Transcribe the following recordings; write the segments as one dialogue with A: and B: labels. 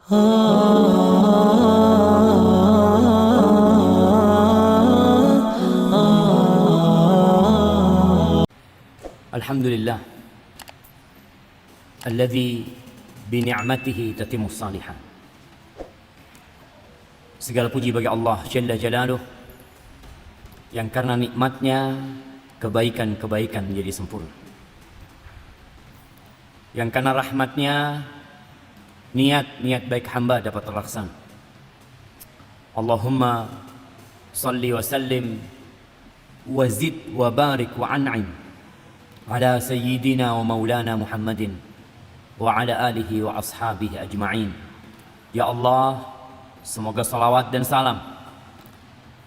A: Alhamdulillah alladzi bi ni'matihi tatimmus shalihat. Segala puji bagi Allah Jalla Jalaluh yang karena nikmatnya kebaikan-kebaikan menjadi sempurna, yang karena rahmatnya niat-niat baik hamba dapat terlaksana. Allahumma salli wa sallim wa zid wa barik wa an'im ala sayyidina wa maulana Muhammadin wa ala alihi wa ashabihi ajma'in. Ya Allah, semoga salawat dan salam,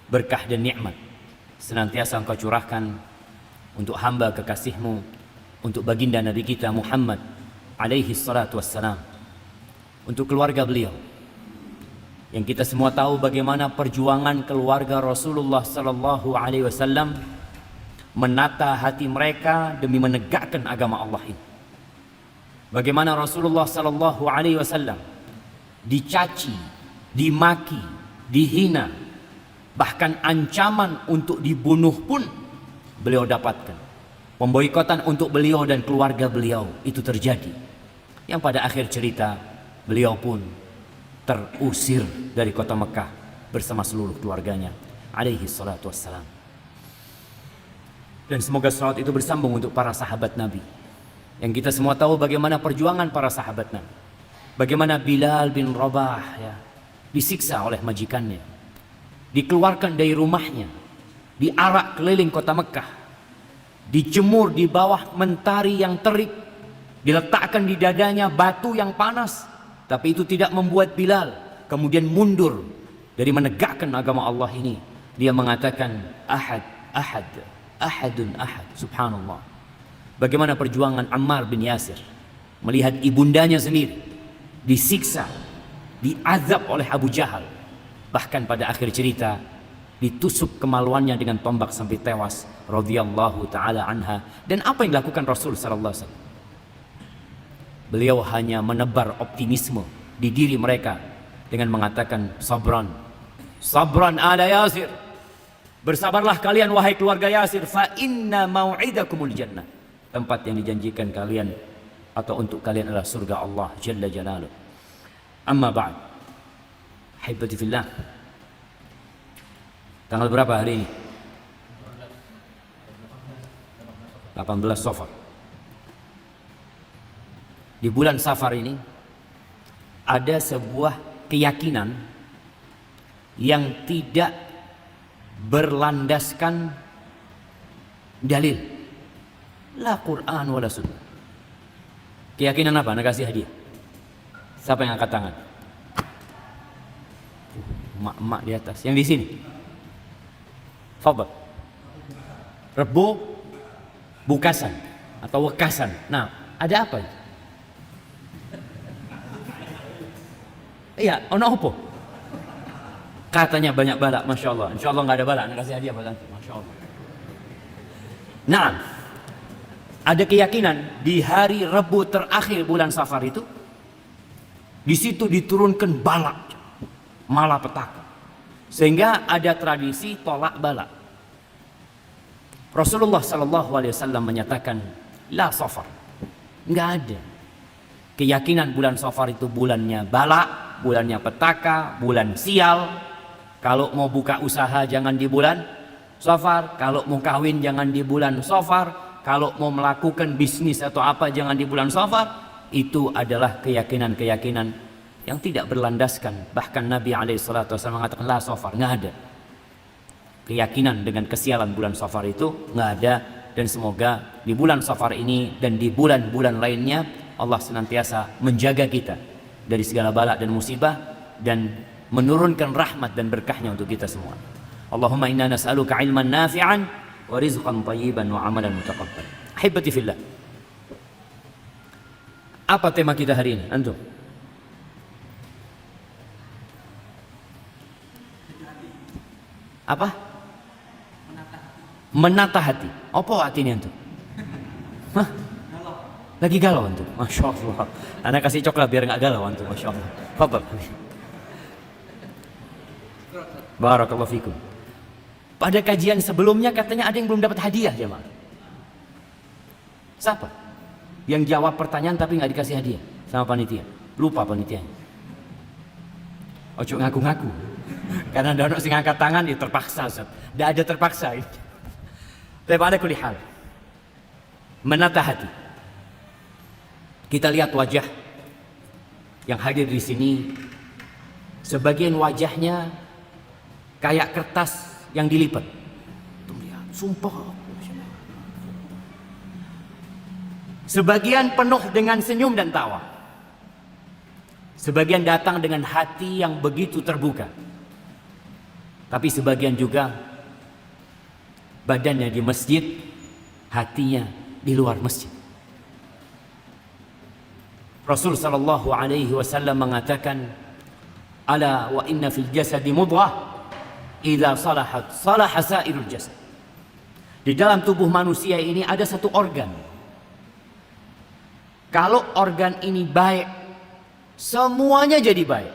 A: berkah dan nikmat senantiasa Engkau curahkan untuk hamba kekasih-Mu, untuk baginda Nabi kita Muhammad alaihi salatu wassalam, untuk keluarga beliau yang kita semua tahu bagaimana perjuangan keluarga Rasulullah sallallahu alaihi wasallam menata hati mereka demi menegakkan agama Allah ini. Bagaimana Rasulullah sallallahu alaihi wasallam dicaci, dimaki, dihina, bahkan ancaman untuk dibunuh pun beliau dapatkan. Pemboikotan untuk beliau dan keluarga beliau itu terjadi, yang pada akhir cerita beliau pun terusir dari kota Mekah bersama seluruh keluarganya alaihi salatu wassalam. Dan semoga salawat itu bersambung untuk para sahabat Nabi, yang kita semua tahu bagaimana perjuangan para sahabat Nabi. Bagaimana Bilal bin Rabah ya, disiksa oleh majikannya, dikeluarkan dari rumahnya, diarak keliling kota Mekah, dijemur di bawah mentari yang terik, diletakkan di dadanya batu yang panas, tapi itu tidak membuat Bilal kemudian mundur dari menegakkan agama Allah ini. Dia mengatakan ahad, ahad, ahadun ahad. Subhanallah. Bagaimana perjuangan Ammar bin Yasir melihat ibundanya sendiri disiksa, diazab oleh Abu Jahal, bahkan pada akhir cerita ditusuk kemaluannya dengan tombak sampai tewas radhiyallahu taala anha. Dan apa yang dilakukan Rasul sallallahu alaihi wasallam? Beliau hanya menebar optimisme di diri mereka dengan mengatakan sabran, sabran ala Yasir, bersabarlah kalian wahai keluarga Yasir, fa inna mau'idakumul jannah, tempat yang dijanjikan kalian atau untuk kalian adalah surga Allah Jalla Jalaluh. Amma ba'd, haibati fillah, tanggal berapa hari ini? 18 Safar. Di bulan Safar ini ada sebuah keyakinan yang tidak berlandaskan dalil, la Quran wala sunnah. Keyakinan apa? Nak kasih hadiah. Siapa yang angkat tangan? Mak-mak di atas. Yang di sini. Fadhal. Rebo bukasan atau wekasan. Nah, ada apa? Iya, ono apa? Katanya banyak balak, masya Allah. Insya Allah nggak ada balak. Nak kasih hadiah buat antum, masya Allah. Nah, ada keyakinan di hari Rebu terakhir bulan Safar itu, di situ diturunkan balak, malapetaka, sehingga ada tradisi tolak balak. Rasulullah Sallallahu Alaihi Wasallam menyatakan, la Safar, nggak ada keyakinan bulan Safar itu bulannya balak, bulannya petaka, bulan sial. Kalau mau buka usaha jangan di bulan Safar, kalau mau kawin jangan di bulan Safar, kalau mau melakukan bisnis atau apa jangan di bulan Safar. Itu adalah keyakinan-keyakinan yang tidak berlandaskan. Bahkan Nabi SAW mengatakan la Safar, nggak ada keyakinan dengan kesialan bulan Safar itu, nggak ada. Dan semoga di bulan Safar ini dan di bulan-bulan lainnya Allah senantiasa menjaga kita dari segala balak dan musibah dan menurunkan rahmat dan berkahnya untuk kita semua. Allahumma inna nas'aluka ilman nafi'an wa rizqan thayyiban wa amalan mutaqabbal. Ahibati fillah. Apa tema kita hari ini? Antum? Apa? Menata hati. Apa hati ini antum? Hah? Lagi galau antum, masya Allah. Anak kasih coklat biar nggak galau antum, masya Allah. Fadhal. Barakallahu fikum. Pada kajian sebelumnya katanya ada yang belum dapat hadiah jemaah. Siapa? Yang jawab pertanyaan tapi nggak dikasih hadiah sama panitia. Lupa panitianya. Ojo ngaku-ngaku. Karena ada sing angkat tangan ya terpaksa, Ustaz. Tidak ada terpaksa. Tapi pada kulli hal. Menata hati. Kita lihat wajah yang hadir di sini. Sebagian wajahnya kayak kertas yang dilipat. Tuh lihat, sumpah. Sebagian penuh dengan senyum dan tawa. Sebagian datang dengan hati yang begitu terbuka. Tapi sebagian juga badannya di masjid, hatinya di luar masjid. Rasul sallallahu alaihi wasallam mengatakan, "Ala wa inna fil jasadi mudghah, idza salahat salaha sairul jasad." Di dalam tubuh manusia ini ada satu organ. Kalau organ ini baik, semuanya jadi baik.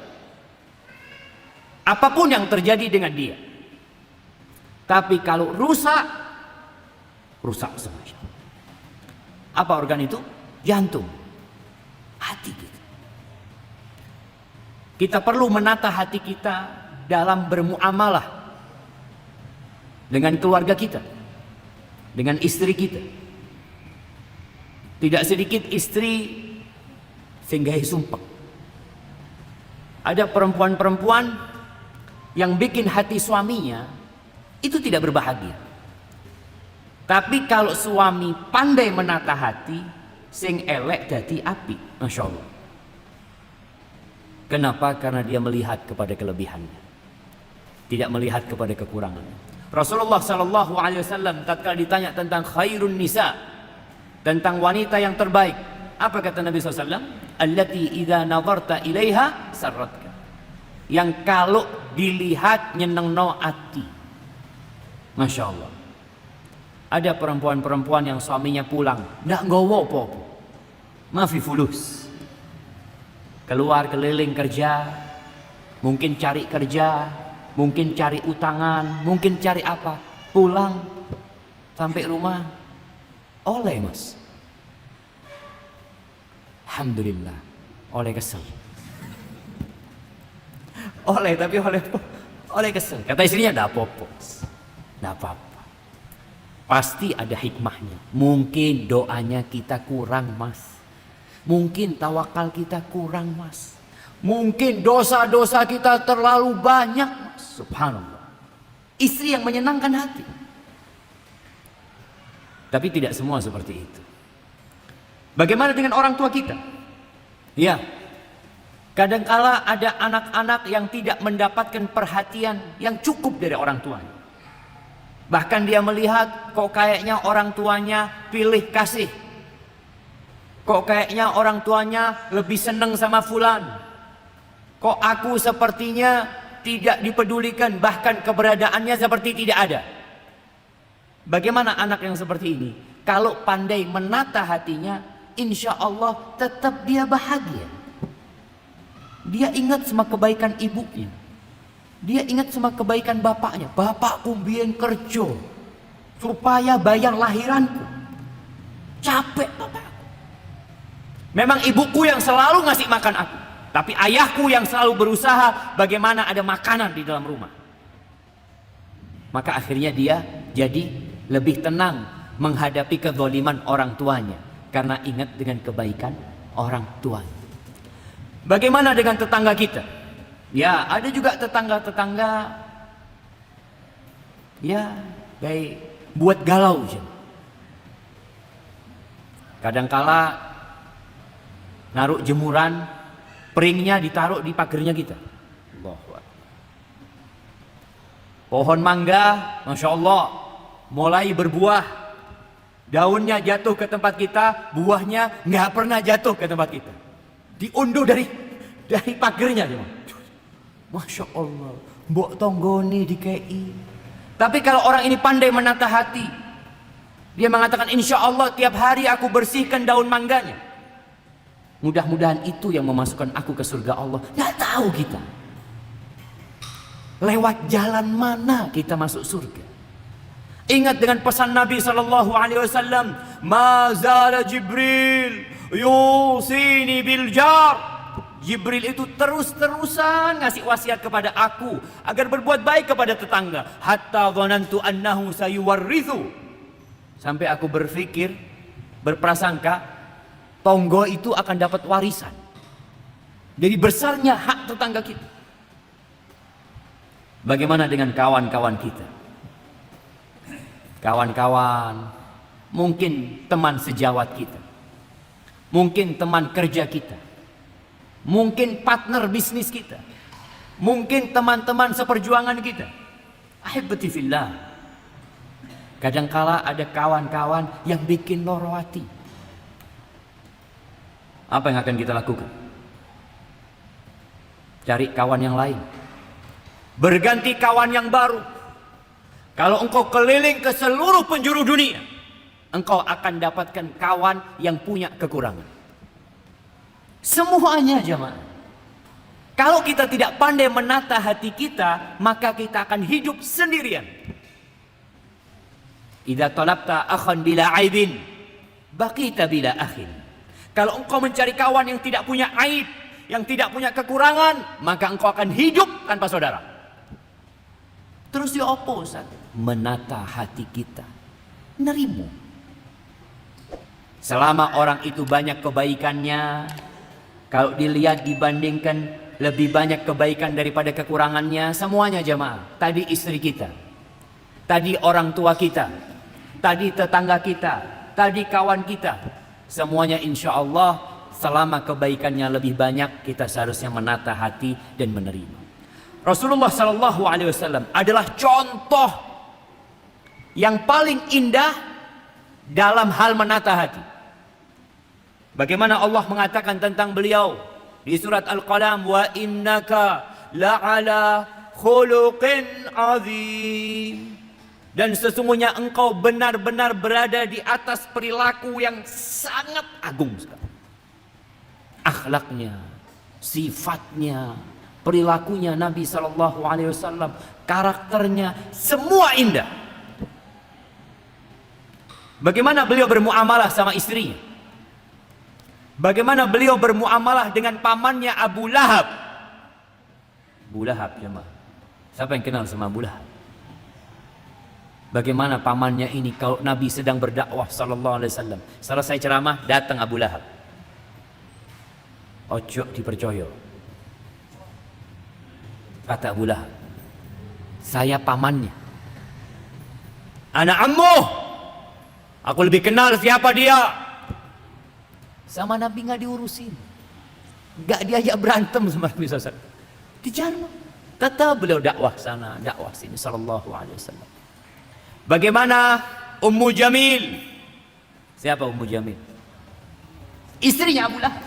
A: Apapun yang terjadi dengan dia. Tapi kalau rusak, rusak semuanya. Apa organ itu? Jantung. Hati kita. Kita perlu menata hati kita dalam bermuamalah dengan keluarga kita, dengan istri kita. Tidak sedikit istri sehingga sumpah. Ada perempuan-perempuan yang bikin hati suaminya itu tidak berbahagia. Tapi kalau suami pandai menata hati, sing elek dadi api, masya Allah. Kenapa? Karena dia melihat kepada kelebihannya, tidak melihat kepada kekurangannya. Rasulullah Sallallahu Alaihi Wasallam tatkala ditanya tentang khairun nisa, tentang wanita yang terbaik, apa kata Nabi SAW? Allati idza nazarta ilaiha sarratka. Yang kalau dilihat nyenengno ati. Masya Allah. Ada perempuan-perempuan yang suaminya pulang ndak nggawa apa-apa, mafi fulus, keluar keliling kerja, mungkin cari kerja, mungkin cari utangan, mungkin cari apa, pulang sampai rumah oleh mas, alhamdulillah, oleh kesel, oleh tapi oleh kesel. Kata istrinya ndak apa-apa, ndak apa-apa. Pasti ada hikmahnya. Mungkin doanya kita kurang, mas. Mungkin tawakal kita kurang, mas. Mungkin dosa-dosa kita terlalu banyak, mas. Subhanallah. Istri yang menyenangkan hati. Tapi tidak semua seperti itu. Bagaimana dengan orang tua kita? Ya, kadangkala ada anak-anak yang tidak mendapatkan perhatian yang cukup dari orang tuanya. Bahkan dia melihat kok kayaknya orang tuanya pilih kasih. Kok kayaknya orang tuanya lebih senang sama fulan. Kok aku sepertinya tidak dipedulikan, bahkan keberadaannya seperti tidak ada. Bagaimana anak yang seperti ini? Kalau pandai menata hatinya, insya Allah tetap dia bahagia. Dia ingat sama kebaikan ibunya. Dia ingat sama kebaikan bapaknya. Bapakku biyen kerja supaya bayar lahiranku. Capek bapakku. Memang ibuku yang selalu ngasih makan aku, tapi ayahku yang selalu berusaha bagaimana ada makanan di dalam rumah. Maka akhirnya dia jadi lebih tenang menghadapi kezaliman orang tuanya karena ingat dengan kebaikan orang tuanya. Bagaimana dengan tetangga kita? Ya, ada juga tetangga-tetangga ya kayak buat galau aja. Kadangkala naruh jemuran, peringnya ditaruh di pagernya kita. Pohon mangga, masya Allah, mulai berbuah, daunnya jatuh ke tempat kita, buahnya nggak pernah jatuh ke tempat kita, diunduh dari pagernya. Masya Allah, mbok tonggoni di KI. Tapi kalau orang ini pandai menata hati, dia mengatakan insya Allah tiap hari aku bersihkan daun mangganya. Mudah-mudahan itu yang memasukkan aku ke surga Allah. Nggak tahu kita. Lewat jalan mana kita masuk surga? Ingat dengan pesan Nabi SAW, "Ma zala Jibril yusini bil jar." Jibril itu terus-terusan ngasih wasiat kepada aku agar berbuat baik kepada tetangga. Hatta dhanantu annahu sayuwarrithu. Sampai aku berpikir, berprasangka, tonggo itu akan dapat warisan. Jadi besarnya hak tetangga kita. Bagaimana dengan kawan-kawan kita? Kawan-kawan, mungkin teman sejawat kita, mungkin teman kerja kita, mungkin partner bisnis kita, mungkin teman-teman seperjuangan kita. Ahibati fillah. Kadangkala ada kawan-kawan yang bikin loro hati. Apa yang akan kita lakukan? Cari kawan yang lain. Berganti kawan yang baru. Kalau engkau keliling ke seluruh penjuru dunia, engkau akan dapatkan kawan yang punya kekurangan. Semuanya jemaah. Kalau kita tidak pandai menata hati kita, maka kita akan hidup sendirian. Idza talabta akhan bila aibin, baqita bila akhin. Kalau engkau mencari kawan yang tidak punya aib, yang tidak punya kekurangan, maka engkau akan hidup tanpa saudara. Terus ya apa Ustaz? Menata hati kita. Nerimu. Selama orang itu banyak kebaikannya, kalau dilihat dibandingkan lebih banyak kebaikan daripada kekurangannya, semuanya jemaah. Tadi istri kita, tadi orang tua kita, tadi tetangga kita, tadi kawan kita, semuanya insya Allah selama kebaikannya lebih banyak, kita seharusnya menata hati dan menerima. Rasulullah SAW adalah contoh yang paling indah dalam hal menata hati. Bagaimana Allah mengatakan tentang beliau di surat Al-Qalam, wa innaka la'ala khuluqin azim. Dan sesungguhnya engkau benar-benar berada di atas perilaku yang sangat agung sekali. Akhlaknya, sifatnya, perilakunya Nabi SAW, karakternya, semua indah. Bagaimana beliau bermuamalah sama istrinya? Bagaimana beliau bermuamalah dengan pamannya Abu Lahab? Abu Lahab jemaah. Siapa yang kenal sama Abu Lahab? Bagaimana pamannya ini kalau Nabi sedang berdakwah SAW, selesai ceramah datang Abu Lahab. Ojo dipercaya. Kata Abu Lahab, saya pamannya. Anak ammuh. Aku lebih kenal siapa dia. Sama Nabi nggak diurusin, nggak diajak berantem sama Nabi SAW. Dijarah. Tetap beliau dakwah sana, dakwah sini, sallallahu alaihi wasallam. Bagaimana Ummu Jamil? Siapa Ummu Jamil? Istrinya Abu Lahab,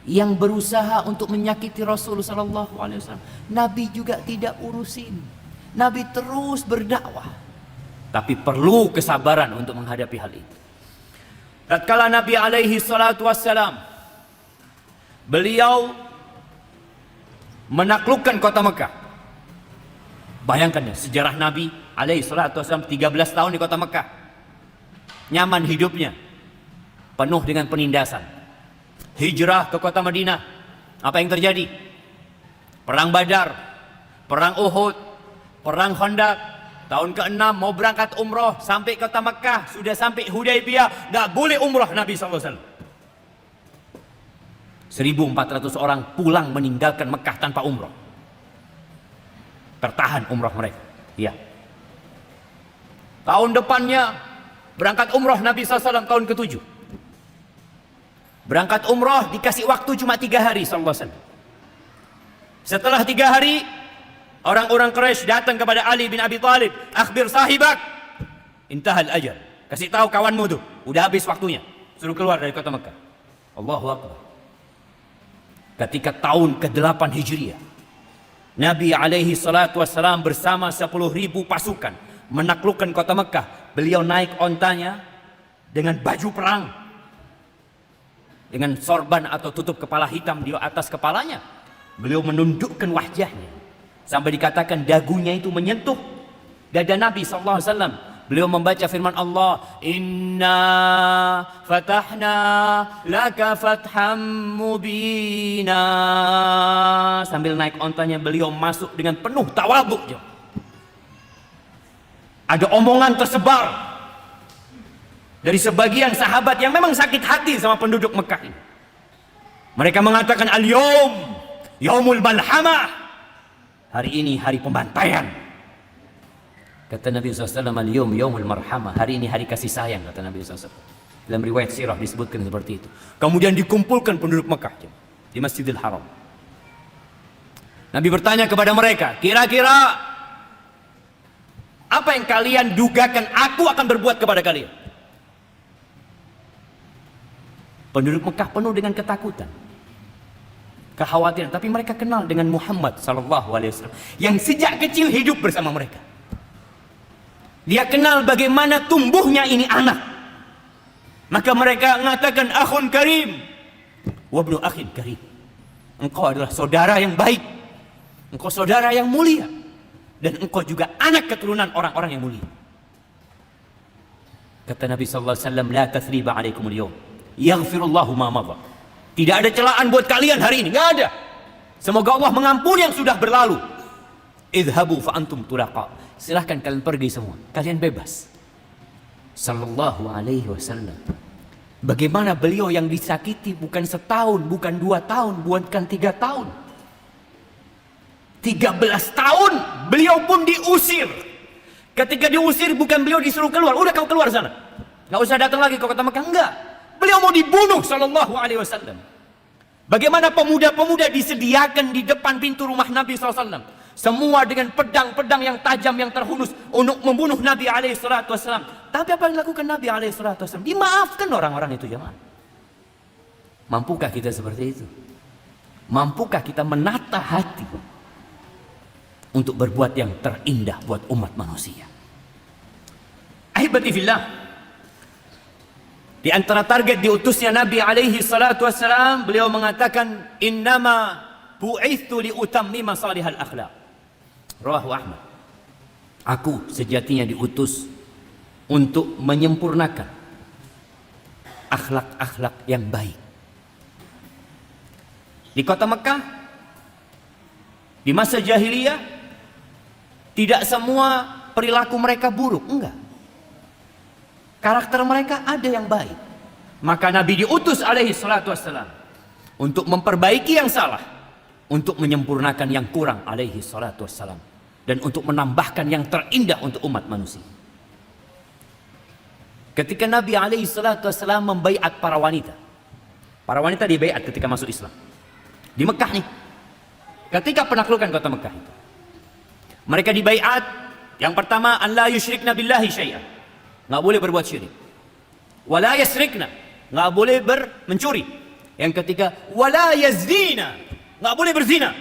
A: yang berusaha untuk menyakiti Rasul sallallahu alaihi wasallam. Nabi juga tidak urusin. Nabi terus berdakwah. Tapi perlu kesabaran untuk menghadapi hal itu. Tatkala Nabi alaihi salatu wassalam, beliau menaklukkan kota Mekah. Bayangkan ya, sejarah Nabi alaihi salatu wassalam 13 tahun di kota Mekah. Nyaman hidupnya, penuh dengan penindasan. Hijrah ke kota Madinah. Apa yang terjadi? Perang Badar, perang Uhud, perang Khandaq. Tahun ke-6 mau berangkat umroh, sampai kota Mekah, sudah sampai Hudaybiyah, gak boleh umroh Nabi SAW. 1.400 orang pulang meninggalkan Mekah tanpa umroh. Tertahan umroh mereka. Iya. Tahun depannya berangkat umroh Nabi SAW tahun ke-7. Berangkat umroh dikasih waktu cuma 3 hari SAW. Setelah 3 hari, orang-orang Quraisy datang kepada Ali bin Abi Thalib. Akhbir sahibak, intahal ajal. Kasih tahu kawanmu tuh, udah habis waktunya. Suruh keluar dari kota Mekah. Allahu Akbar. Ketika tahun ke-8 Hijriah, Nabi alaihi salatu wassalam bersama 10.000 pasukan menaklukkan kota Mekah. Beliau naik ontanya dengan baju perang, dengan sorban atau tutup kepala hitam di atas kepalanya. Beliau menundukkan wajahnya sampai dikatakan dagunya itu menyentuh dada Nabi SAW. Beliau membaca firman Allah, Inna fatahna laka fatham mubina. Sambil naik ontanya beliau masuk dengan penuh tawadhu. Ada omongan tersebar dari sebagian sahabat yang memang sakit hati sama penduduk Mekah ini. Mereka mengatakan, Al-yawm yaumul malhamah. Hari ini hari pembantaian. Kata Nabi SAW, Al-yawm yaumul marhamah. Hari ini hari kasih sayang, kata Nabi SAW. Dalam riwayat sirah disebutkan seperti itu. Kemudian dikumpulkan penduduk Mekah di Masjidil Haram. Nabi bertanya kepada mereka, kira-kira apa yang kalian dugakan aku akan berbuat kepada kalian? Penduduk Mekah penuh dengan ketakutan, kekhawatiran. Tapi mereka kenal dengan Muhammad SAW yang sejak kecil hidup bersama mereka. Dia kenal bagaimana tumbuhnya ini anak. Maka mereka mengatakan, akhun karim wabnu akhin karim. Engkau adalah saudara yang baik, engkau saudara yang mulia, dan engkau juga anak keturunan orang-orang yang mulia. Kata Nabi SAW, la tathriba alaikumul yawm, yaghfirullahu ma madha. Tidak ada celaan buat kalian hari ini, nggak ada. Semoga Allah mengampuni yang sudah berlalu. Idhabu fa antum tulaqa. Silahkan kalian pergi semua, kalian bebas. Sallallahu alaihi wasallam. Bagaimana beliau yang disakiti bukan setahun, bukan 2 tahun, bukan 3 tahun, 13 tahun beliau pun diusir. Ketika diusir bukan beliau disuruh keluar, udah kau keluar sana, nggak usah datang lagi kau kota Mekah, enggak. Beliau mau dibunuh sallallahu alaihi wasallam. Bagaimana pemuda-pemuda disediakan di depan pintu rumah Nabi SAW. Semua dengan pedang-pedang yang tajam yang terhunus untuk membunuh Nabi SAW. Tapi apa yang dilakukan Nabi SAW? Dimaafkan orang-orang itu, jemaah. Mampukah kita seperti itu? Mampukah kita menata hati untuk berbuat yang terindah buat umat manusia? Ahibati fillah, di antara target diutusnya Nabi SAW, beliau mengatakan, innama bu'ithu liutammima salihal akhlaq. Rawahu Ahmad. Aku sejatinya diutus untuk menyempurnakan akhlak-akhlak yang baik. Di kota Mekah, di masa jahiliyah, tidak semua perilaku mereka buruk, enggak. Karakter mereka ada yang baik. Maka Nabi diutus alaihi salatu wassalam untuk memperbaiki yang salah, untuk menyempurnakan yang kurang alaihi salatu wassalam, dan untuk menambahkan yang terindah untuk umat manusia. Ketika Nabi alaihi salatu wassalam membaiat para wanita dibaiat ketika masuk Islam di Mekah nih, ketika penaklukan kota Mekah itu, mereka dibaiat. Yang pertama, an la yusyrikna billahi syai'an, nggak boleh berbuat syirik. Wala yasrikna, nggak boleh mencuri. Yang ketiga, wala yazdina, nggak boleh berzina.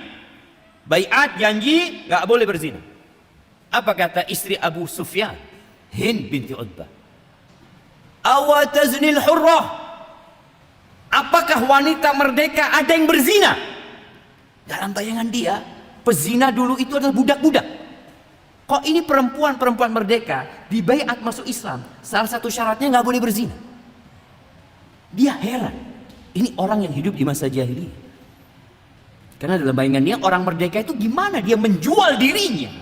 A: Baiat, janji, nggak boleh berzina. Apa kata istri Abu Sufyan, Hind binti Utbah? Awa taznil hurrah, apakah wanita merdeka ada yang berzina? Dalam bayangan dia, pezina dulu itu adalah budak-budak. Kok ini perempuan merdeka dibaiat masuk Islam, salah satu syaratnya nggak boleh berzina. Dia heran, ini orang yang hidup di masa jahiliyah. Karena dalam bayangannya orang merdeka itu gimana dia menjual dirinya.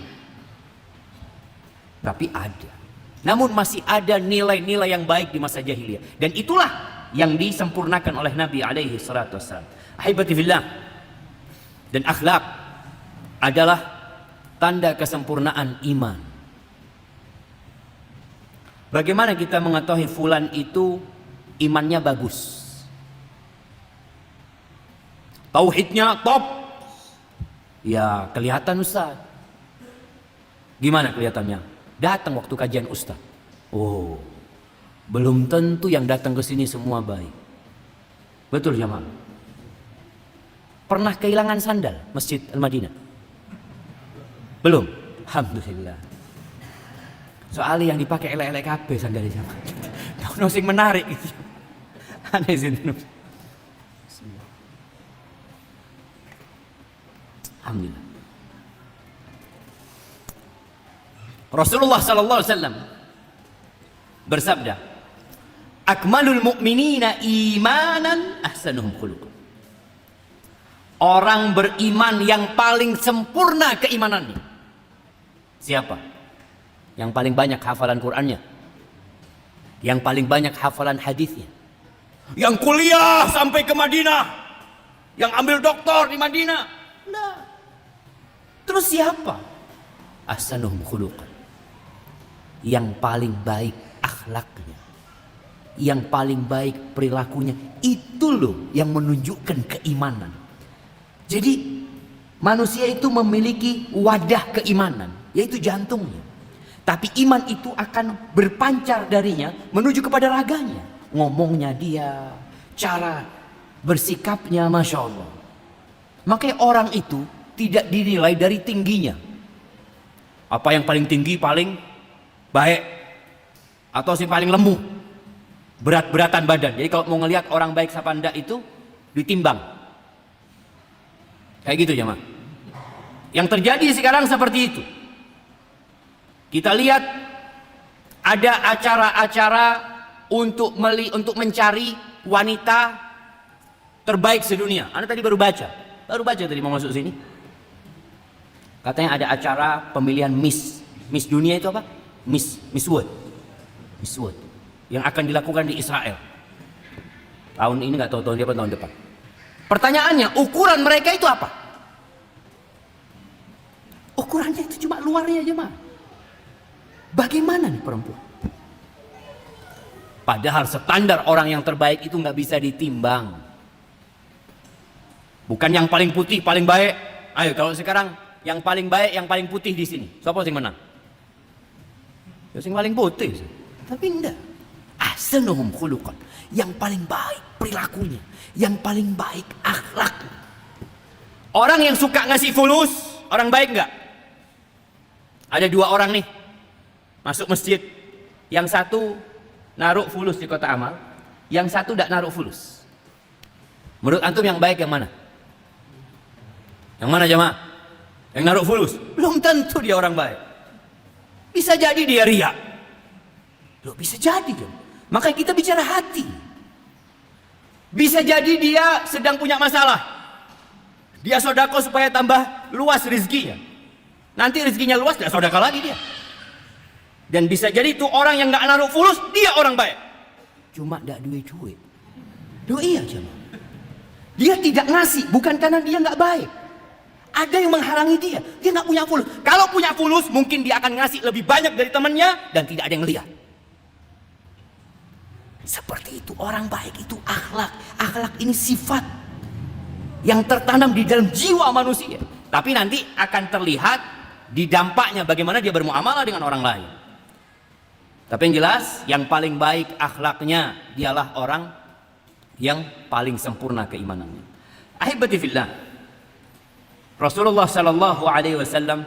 A: Tapi ada. Namun masih ada nilai-nilai yang baik di masa jahiliyah. Dan itulah yang disempurnakan oleh Nabi alaihi salatu wassalam. Ahibati fillah. Dan akhlak adalah tanda kesempurnaan iman. Bagaimana kita mengetahui fulan itu imannya bagus? Tauhidnya top. Ya kelihatan Ustaz. Gimana kelihatannya? Datang waktu kajian Ustaz. Oh, belum tentu yang datang ke sini semua baik. Betul jemaah? Pernah kehilangan sandal Masjid Al-Madinah? Belum? Alhamdulillah. Soalnya yang dipakai elek-elek kabeh sandalnya jemaah. Nggak sing menarik gitu. Aneh sih. Alhamdulillah. Rasulullah sallallahu alaihi wasallam bersabda, akmalul mu'minina imanan ahsanuhum khuluqan. Orang beriman yang paling sempurna keimanannya siapa? Yang paling banyak hafalan Qur'annya, yang paling banyak hafalan hadisnya, yang kuliah sampai ke Madinah, yang ambil doktor di Madinah. Nah, terus siapa? Ahsanuhum khuluqan, yang paling baik akhlaknya, yang paling baik perilakunya. Itu loh yang menunjukkan keimanan. Jadi manusia itu memiliki wadah keimanan, yaitu jantungnya. Tapi iman itu akan berpancar darinya menuju kepada raganya. Ngomongnya dia, cara bersikapnya, Masya Allah. Makanya orang itu tidak dinilai dari tingginya. Apa yang paling tinggi paling baik, atau si paling lemu, berat-beratan badan. Jadi kalau mau ngelihat orang baik apa enggak itu ditimbang. Kayak gitu jemaah. Yang terjadi sekarang seperti itu. Kita lihat ada acara-acara untuk mencari wanita terbaik sedunia. Anda tadi baru baca tadi mau masuk sini. Katanya ada acara pemilihan Miss dunia itu apa? Miss World yang akan dilakukan di Israel. Tahun ini nggak tahu tahun depan. Pertanyaannya, ukuran mereka itu apa? Ukurannya itu cuma luarnya aja mah. Bagaimana nih perempuan? Padahal standar orang yang terbaik itu nggak bisa ditimbang. Bukan yang paling putih paling baik. Ayo kalau sekarang yang paling baik yang paling putih di sini, siapa yang menang? Yang paling putih. Tapi enggak. Ahsanuhum khuluqan, yang paling baik perilakunya, yang paling baik akhlaknya. Orang yang suka ngasih fulus, orang baik enggak? Ada dua orang nih masuk masjid, yang satu naruh fulus di kotak amal, yang satu tidak naruh fulus. Menurut antum yang baik yang mana? Yang mana jemaah? Yang naruh fulus? Belum tentu dia orang baik. Bisa jadi dia riya. Loh, bisa jadi dong. Makanya kita bicara hati. Bisa jadi dia sedang punya masalah. Dia sodako supaya tambah luas rezekinya. Nanti rezekinya luas, tidak sodako lagi dia. Dan bisa jadi itu orang yang nggak naruh fulus, dia orang baik. Cuma tidak duit. Doi aja. Dia tidak ngasih, bukan karena dia nggak baik. Ada yang menghalangi dia nggak punya fulus. Kalau punya fulus, mungkin dia akan ngasih lebih banyak dari temannya dan tidak ada yang lihat. Seperti itu orang baik itu akhlak. Akhlak ini sifat yang tertanam di dalam jiwa manusia. Tapi nanti akan terlihat di dampaknya bagaimana dia bermuamalah dengan orang lain. Tapi yang jelas, yang paling baik akhlaknya dialah orang yang paling sempurna keimanannya. Ahibati fillah, Rasulullah sallallahu alaihi wasallam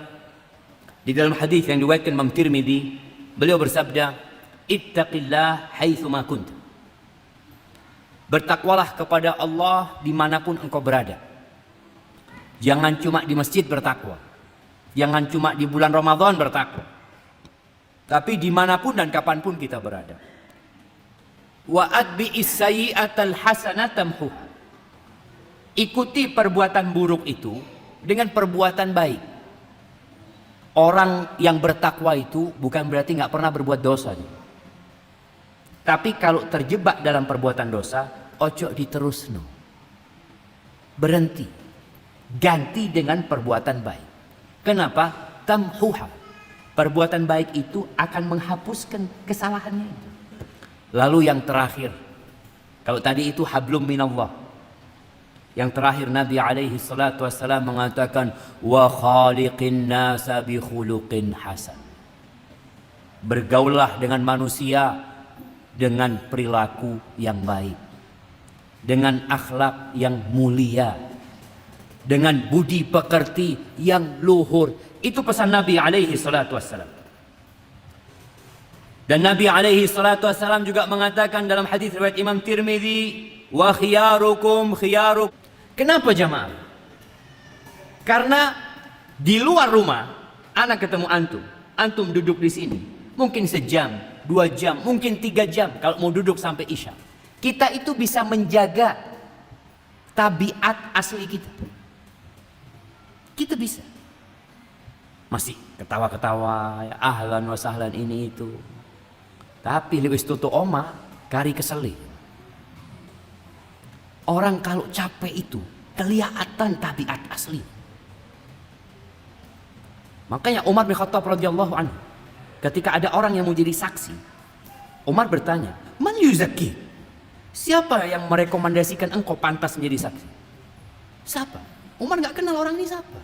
A: di dalam hadis yang diriwayatkan Imam Tirmidzi, beliau bersabda, ittaqillah haitsuma kunt. Bertakwalah kepada Allah dimanapun engkau berada. Jangan cuma di masjid bertakwa, jangan cuma di bulan Ramadan bertakwa, tapi dimanapun dan kapanpun kita berada. Wa atbi'is sayyi'atal hasanata tamhuha. Ikuti perbuatan buruk itu dengan perbuatan baik. Orang yang bertakwa itu bukan berarti nggak pernah berbuat dosa. Tapi kalau terjebak dalam perbuatan dosa, ojo diterusno. Berhenti. Ganti dengan perbuatan baik. Kenapa? Tamhuha. Perbuatan baik itu akan menghapuskan kesalahannya itu. Lalu yang terakhir, kalau tadi itu hablum minallah, yang terakhir Nabi alaihi salatu wassalam mengatakan wa khaliqin nasa bi khuluqin hasan. Bergaullah dengan manusia dengan perilaku yang baik, dengan akhlak yang mulia, dengan budi pekerti yang luhur. Itu pesan Nabi alaihi salatu wassalam. Dan Nabi alaihi salatu wassalam juga mengatakan dalam hadis riwayat Imam Tirmidzi, wa khiyarukum khiyaruk. Kenapa jamaah? Karena di luar rumah, anak ketemu antum, antum duduk di sini, mungkin sejam, 2 jam, mungkin 3 jam kalau mau duduk sampai isya. Kita itu bisa menjaga tabiat asli kita. Kita bisa. Masih ketawa-ketawa, ya, ahlan wa sahlan ini itu. Tapi lewis tutu oma, kari keseli. Orang kalau capek itu kelihatan tabiat asli. Makanya Umar bin Khattab radhiyallahu anhu, ketika ada orang yang mau jadi saksi, Umar bertanya, "Man yuzaki?" Siapa yang merekomendasikan engkau pantas menjadi saksi? Siapa? Umar nggak kenal orang ini siapa.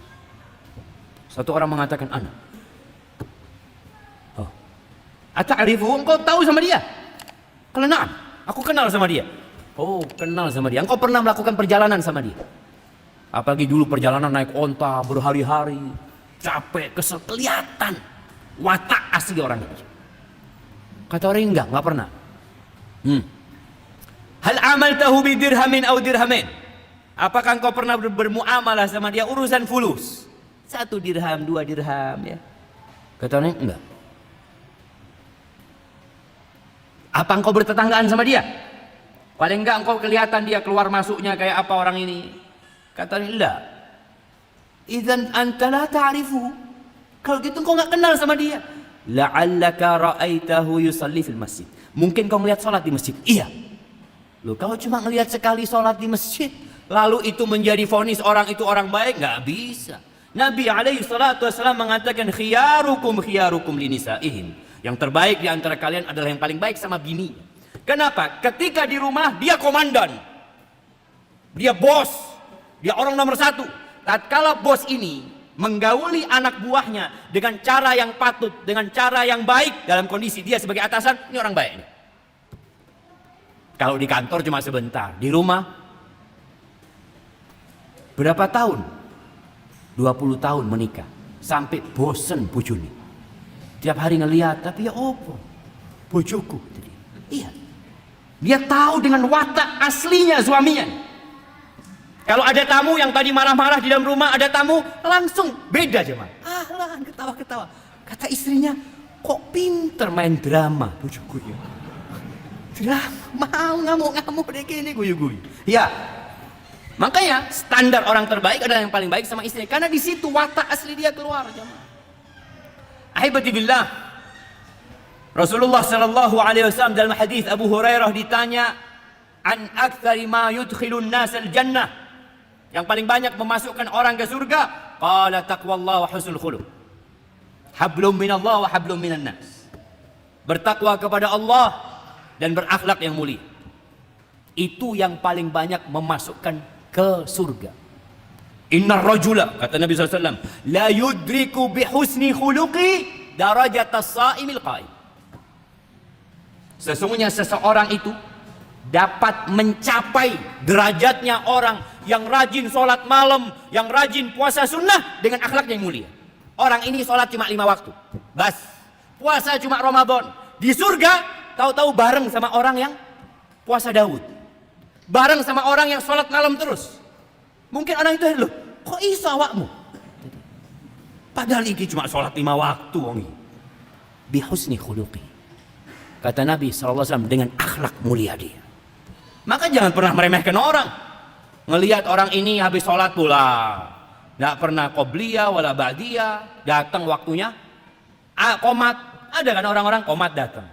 A: Satu orang mengatakan, "Ana." Oh. "Ata'rifu?" Engkau tahu sama dia? Kalau na'am, aku kenal sama dia. Oh, kenal sama dia. Engkau pernah melakukan perjalanan sama dia? Apalagi dulu perjalanan naik onta berhari-hari, capek, kesel, kelihatan watak asli orang itu. Kata orang enggak pernah. Hal amaltahu bi dirhamin aw dirhamin? Apakah engkau pernah bermuamalah sama dia urusan fulus? 1 dirham, 2 dirham ya. Kata orang enggak. Apa engkau bertetanggaan sama dia? Paling enggak engkau kelihatan dia keluar masuknya kayak apa orang ini. Kata orang enggak. Idzan anta la ta'rifu. Kalau gitu engkau enggak kenal sama dia. La'allaka ra'aitahu yusalli fil masjid. Mungkin kau melihat salat di masjid. Iya. Loh, kalau cuma melihat sekali salat di masjid, lalu itu menjadi vonis orang itu orang baik, enggak bisa. Nabi alaihi salatu wasallam mengatakan khiyarukum linisaihim. Yang terbaik di antara kalian adalah yang paling baik sama bininya. Kenapa? Ketika di rumah dia komandan, dia bos, dia orang nomor 1. Tatkala bos ini menggauli anak buahnya dengan cara yang patut, dengan cara yang baik, dalam kondisi dia sebagai atasan, ini orang baik. Kalau di kantor cuma sebentar, di rumah berapa tahun? 20 tahun menikah, sampai bosen bojone. Tiap hari ngelihat, tapi ya opo, bojoku. Iya. Dia tahu dengan watak aslinya suaminya. Kalau ada tamu yang tadi marah-marah di dalam rumah, ada tamu langsung beda aja, ahlan, ketawa-ketawa. Kata istrinya, kok pinter main drama, bojoku ya. Drama, ngamuk-ngamuk deh gini, guyu-guyu. Ya, makanya standar orang terbaik adalah yang paling baik sama istrinya, karena di situ watak asli dia keluar, jemaah. Ahibati billah. Rasulullah sallallahu alaihi wasallam dalam hadis Abu Hurairah ditanya an aktsari ma yudkhilun nas al-jannah, yang paling banyak memasukkan orang ke surga, qala taqwallah wa husnul khuluq. Hablum minallah wa hablum minan nas. Bertakwa kepada Allah dan berakhlak yang mulia. Itu yang paling banyak memasukkan ke surga. Innar rajula, kata Nabi SAW, la yudriku bihusni khuluqi darajatas sa'imil qa'im. Sesungguhnya seseorang itu dapat mencapai derajatnya orang yang rajin sholat malam, yang rajin puasa sunnah dengan akhlak yang mulia. Orang ini sholat cuma 5 waktu, bas. Puasa cuma Ramadan. Di surga, tahu-tahu bareng sama orang yang puasa Daud, bareng sama orang yang sholat malam terus. Mungkin orang itu, loh, kok iso awakmu? Padahal ini cuma sholat 5 waktu wong iki. Bihusni khuluqi. Kata Nabi SAW, dengan akhlak mulia dia. Maka jangan pernah meremehkan orang. Ngelihat orang ini habis sholat pula, nggak pernah qobliyah wala ba'diyah, datang waktunya komat. Ada kan orang-orang komat datang,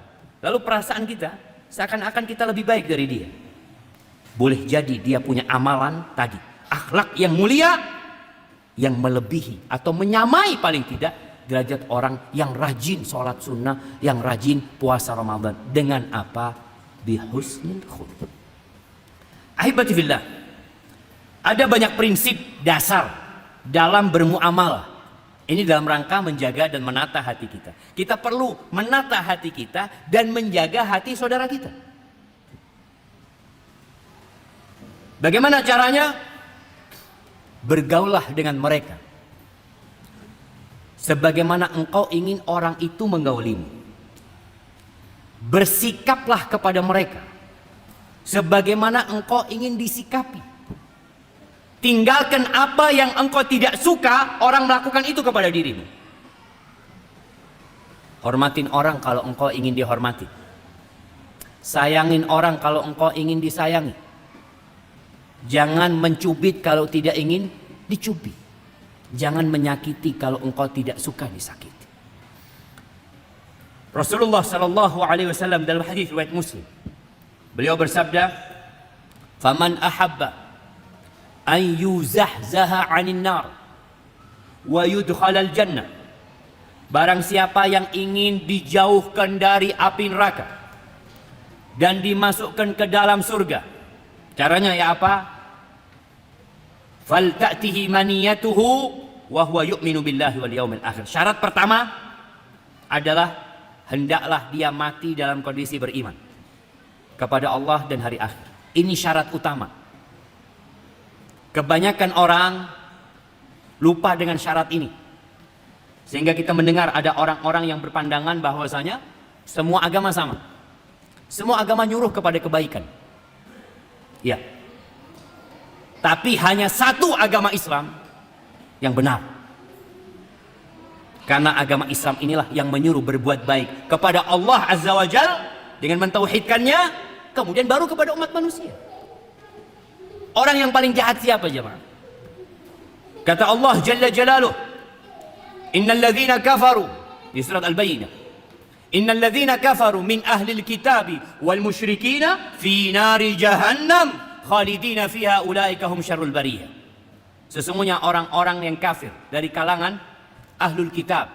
A: lalu perasaan kita seakan-akan kita lebih baik dari dia. Boleh jadi dia punya amalan tadi, akhlak yang mulia, yang melebihi atau menyamai paling tidak derajat orang yang rajin sholat sunnah, yang rajin puasa Ramadan. Dengan apa? Bihusnil khuluq. Ahibati fillah, ada banyak prinsip dasar dalam bermuamalah. Ini dalam rangka menjaga dan menata hati kita. Kita perlu menata hati kita dan menjaga hati saudara kita. Bagaimana caranya? Bergaulah dengan mereka sebagaimana engkau ingin orang itu menggaulimu. Bersikaplah kepada mereka sebagaimana engkau ingin disikapi. Tinggalkan apa yang engkau tidak suka orang melakukan itu kepada dirimu. Hormatin orang kalau engkau ingin dihormati. Sayangin orang kalau engkau ingin disayangi. Jangan mencubit kalau tidak ingin dicubit. Jangan menyakiti kalau engkau tidak suka disakiti. Rasulullah sallallahu alaihi wasallam dalam hadis riwayat Muslim, beliau bersabda, "Faman ahabba an yuzahzaha 'anil nar wa yudkhalal jannah." Barang siapa yang ingin dijauhkan dari api neraka dan dimasukkan ke dalam surga, caranya ya apa? Fal ta'tihi maniyatuhu wa huwa yu'minu billahi wal yaumil akhir. Syarat pertama adalah hendaklah dia mati dalam kondisi beriman kepada Allah dan hari akhir. Ini syarat utama. Kebanyakan orang lupa dengan syarat ini, sehingga kita mendengar ada orang-orang yang berpandangan bahwasanya semua agama sama, semua agama nyuruh kepada kebaikan. Ya, tapi hanya satu agama Islam yang benar, karena agama Islam inilah yang menyuruh berbuat baik kepada Allah Azza wa Jalla dengan mentauhidkannya, kemudian baru kepada umat manusia. Orang yang paling jahat siapa jemaah? Kata Allah Jalla Jalaluh, innal ladzina kafaru, di surat Al-Bayyinah, innal ladzina kafaru min ahlil kitabi wal musyrikina fi nari jahannam khalidina fiha ulaika hum syarrul bariyah. Sesungguhnya orang-orang yang kafir dari kalangan ahlul kitab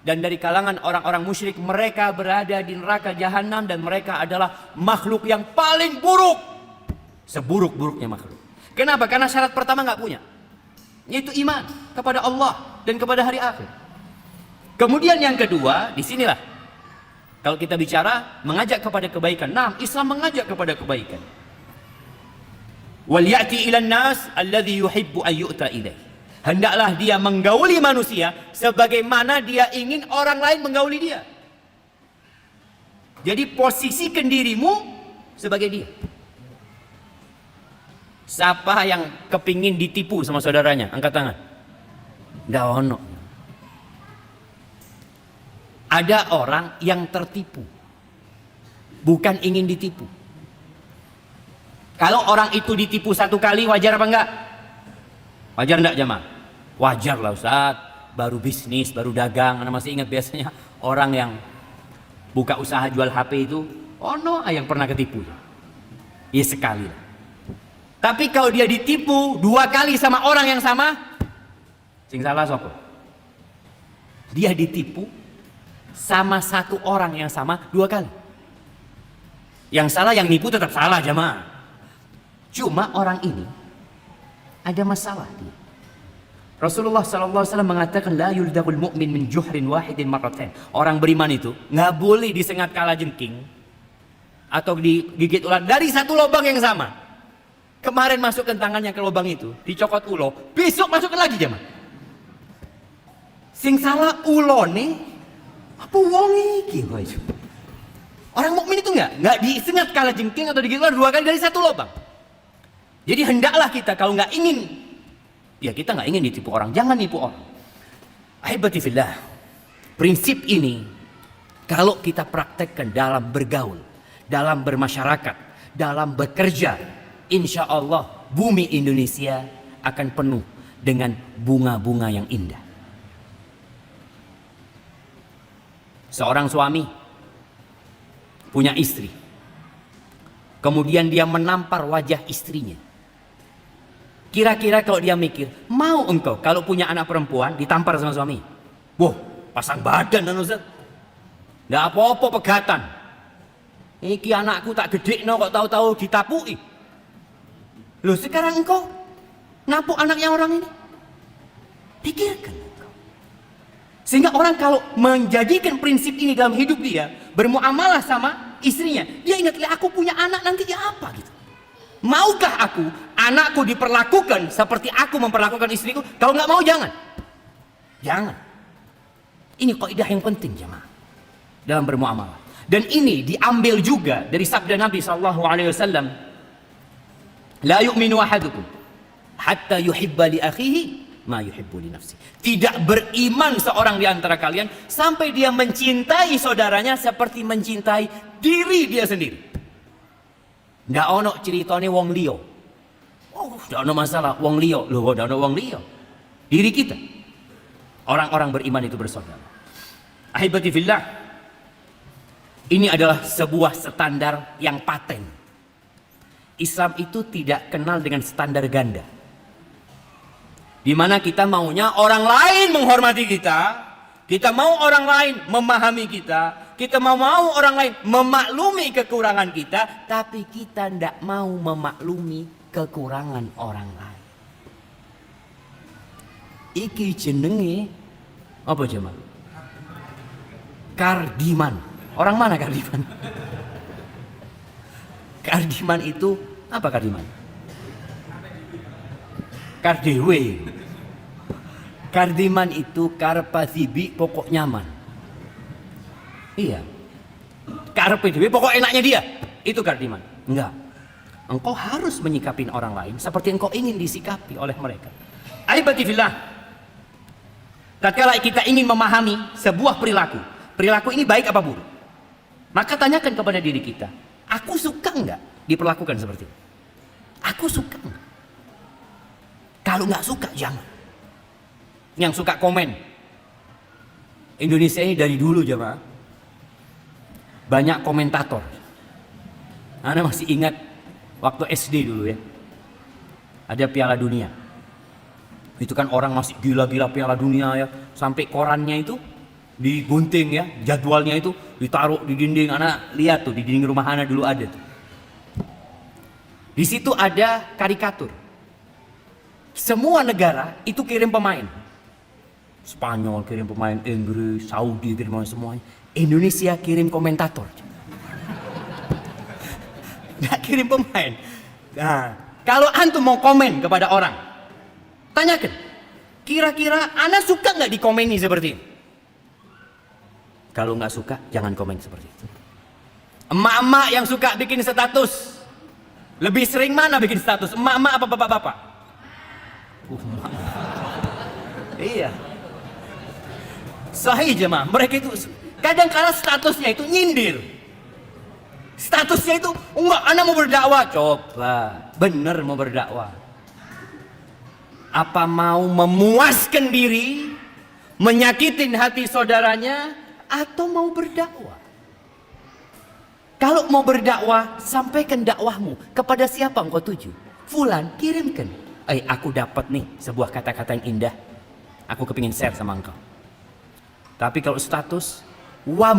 A: dan dari kalangan orang-orang musyrik, mereka berada di neraka jahanam dan mereka adalah makhluk yang paling buruk, seburuk-buruknya makhluk. Kenapa? Karena syarat pertama nggak punya, yaitu iman kepada Allah dan kepada hari akhir. Kemudian yang kedua, disinilah kalau kita bicara mengajak kepada kebaikan. Nah, Islam mengajak kepada kebaikan. Wal ya'ti ilan nas alladhi yuhibbu an yu'ta ilaih. Hendaklah dia menggauli manusia sebagaimana dia ingin orang lain menggauli dia. Jadi posisikan dirimu sebagai dia. Siapa yang kepingin ditipu sama saudaranya? Angkat tangan. Nggak ono. Ada orang yang tertipu, bukan ingin ditipu. Kalau orang itu ditipu satu kali, wajar apa enggak? Wajar enggak jemaah? Wajar lah Ustaz. Baru bisnis, baru dagang. Anda masih ingat biasanya orang yang buka usaha jual HP itu, ono yang pernah ketipu. Ya sekali lah. Tapi kalau dia ditipu 2 kali sama orang yang sama, sing salah sopo? Dia ditipu sama satu orang yang sama 2 kali. Yang salah yang nipu tetap salah jemaah. Cuma orang ini ada masalah dia. Rasulullah SAW mengatakan la yuldagul mu'min min juhrin wahidin marratain. Orang beriman itu nggak boleh disengat kalajengking atau digigit ular dari satu lubang yang sama. Kemarin masukkan tangannya ke lubang itu, dicokot ulo, besok masukkan lagi jemaah. Sing salah ulone apa wong iki wae. Orang mukmin itu enggak disengat kalajengking atau digigit ular 2 kali dari satu lubang. Jadi hendaklah kita kalau nggak ingin, ya kita nggak ingin ditipu orang, jangan nipu orang. Ahibati fillah, prinsip ini kalau kita praktekkan dalam bergaul, dalam bermasyarakat, dalam bekerja, insya Allah bumi Indonesia akan penuh dengan bunga-bunga yang indah. Seorang suami punya istri, kemudian dia menampar wajah istrinya. Kira-kira kalau dia mikir, mau engkau kalau punya anak perempuan ditampar sama suami? Wah, pasang badan dan Ustaz. Nggak apa-apa pegatan. Iki anakku tak gede no kok tahu-tahu ditapui. Loh sekarang engkau napuk anaknya orang ini? Pikirkan engkau. Sehingga orang kalau menjadikan prinsip ini dalam hidup dia, bermuamalah sama istrinya, dia ingat, aku punya anak nanti ya apa gitu. Maukah aku anakku diperlakukan seperti aku memperlakukan istriku? Kalau nggak mau jangan. Jangan. Ini kaidah yang penting jemaah dalam bermuamalah. Dan ini diambil juga dari sabda Nabi sallallahu alaihi wasallam, la yu'minu ahadukum hatta yuhibba li akhihi ma yuhibbu li nafsi. Tidak beriman seorang di antara kalian sampai dia mencintai saudaranya seperti mencintai diri dia sendiri. Ndak ono ceritane wong liya. Oh, ndak ono masalah wong liya. Lho, ndak ono wong liya. Diri kita. Orang-orang beriman itu bersaudara. Ahibati fillah. Ini adalah sebuah standar yang paten. Islam itu tidak kenal dengan standar ganda. Di mana kita maunya orang lain menghormati kita mau orang lain memahami kita mau orang lain memaklumi kekurangan kita, tapi kita tidak mau memaklumi kekurangan orang lain. Iki jenenge apa jemaah? Kardiman. Orang mana Kardiman? Kardiman itu apa Kardiman? Kardewe. Kardiman itu karpathibi pokok nyaman. Iya. Karpe dewe pokok enaknya dia. Itu kardiman. Enggak. Engkau harus menyikapin orang lain seperti engkau ingin disikapi oleh mereka. Ahibati fillah. Tatkala kita ingin memahami sebuah perilaku, perilaku ini baik apa buruk, maka tanyakan kepada diri kita, aku suka enggak diperlakukan seperti itu? Aku suka enggak? Kalau nggak suka, jangan. Yang suka komen, Indonesia ini dari dulu jemaah banyak komentator. Anda masih ingat waktu SD dulu ya, ada Piala Dunia. Itu kan orang masih gila-gila Piala Dunia ya, sampai korannya itu digunting ya, jadwalnya itu ditaruh di dinding. Anak lihat tuh di dinding rumah anak dulu ada tuh. Di situ ada karikatur. Semua negara itu kirim pemain. Spanyol kirim pemain, Inggris, Saudi kirim pemain, semuanya. Indonesia kirim komentator. Nggak kirim pemain. Nah, kalau antum mau komen kepada orang, tanyakan, kira-kira Anda suka nggak dikomeni seperti ini? Kalau nggak suka, jangan komen seperti itu. Emak-emak yang suka bikin status, lebih sering mana bikin status? Emak-emak apa bapak-bapak? Iya. Sahih jemaah, mereka itu kadang-kala statusnya itu nyindir. Statusnya itu enggak, Anda mau berdakwah. Coba, bener mau berdakwah. Apa mau memuaskan diri, menyakitin hati saudaranya, atau mau berdakwah? Kalau mau berdakwah, sampaikan dakwahmu kepada siapa engkau tuju. Fulan, kirimkan. Aku dapat nih sebuah kata-kata yang indah. Aku kepingin share sama engkau. Tapi kalau status,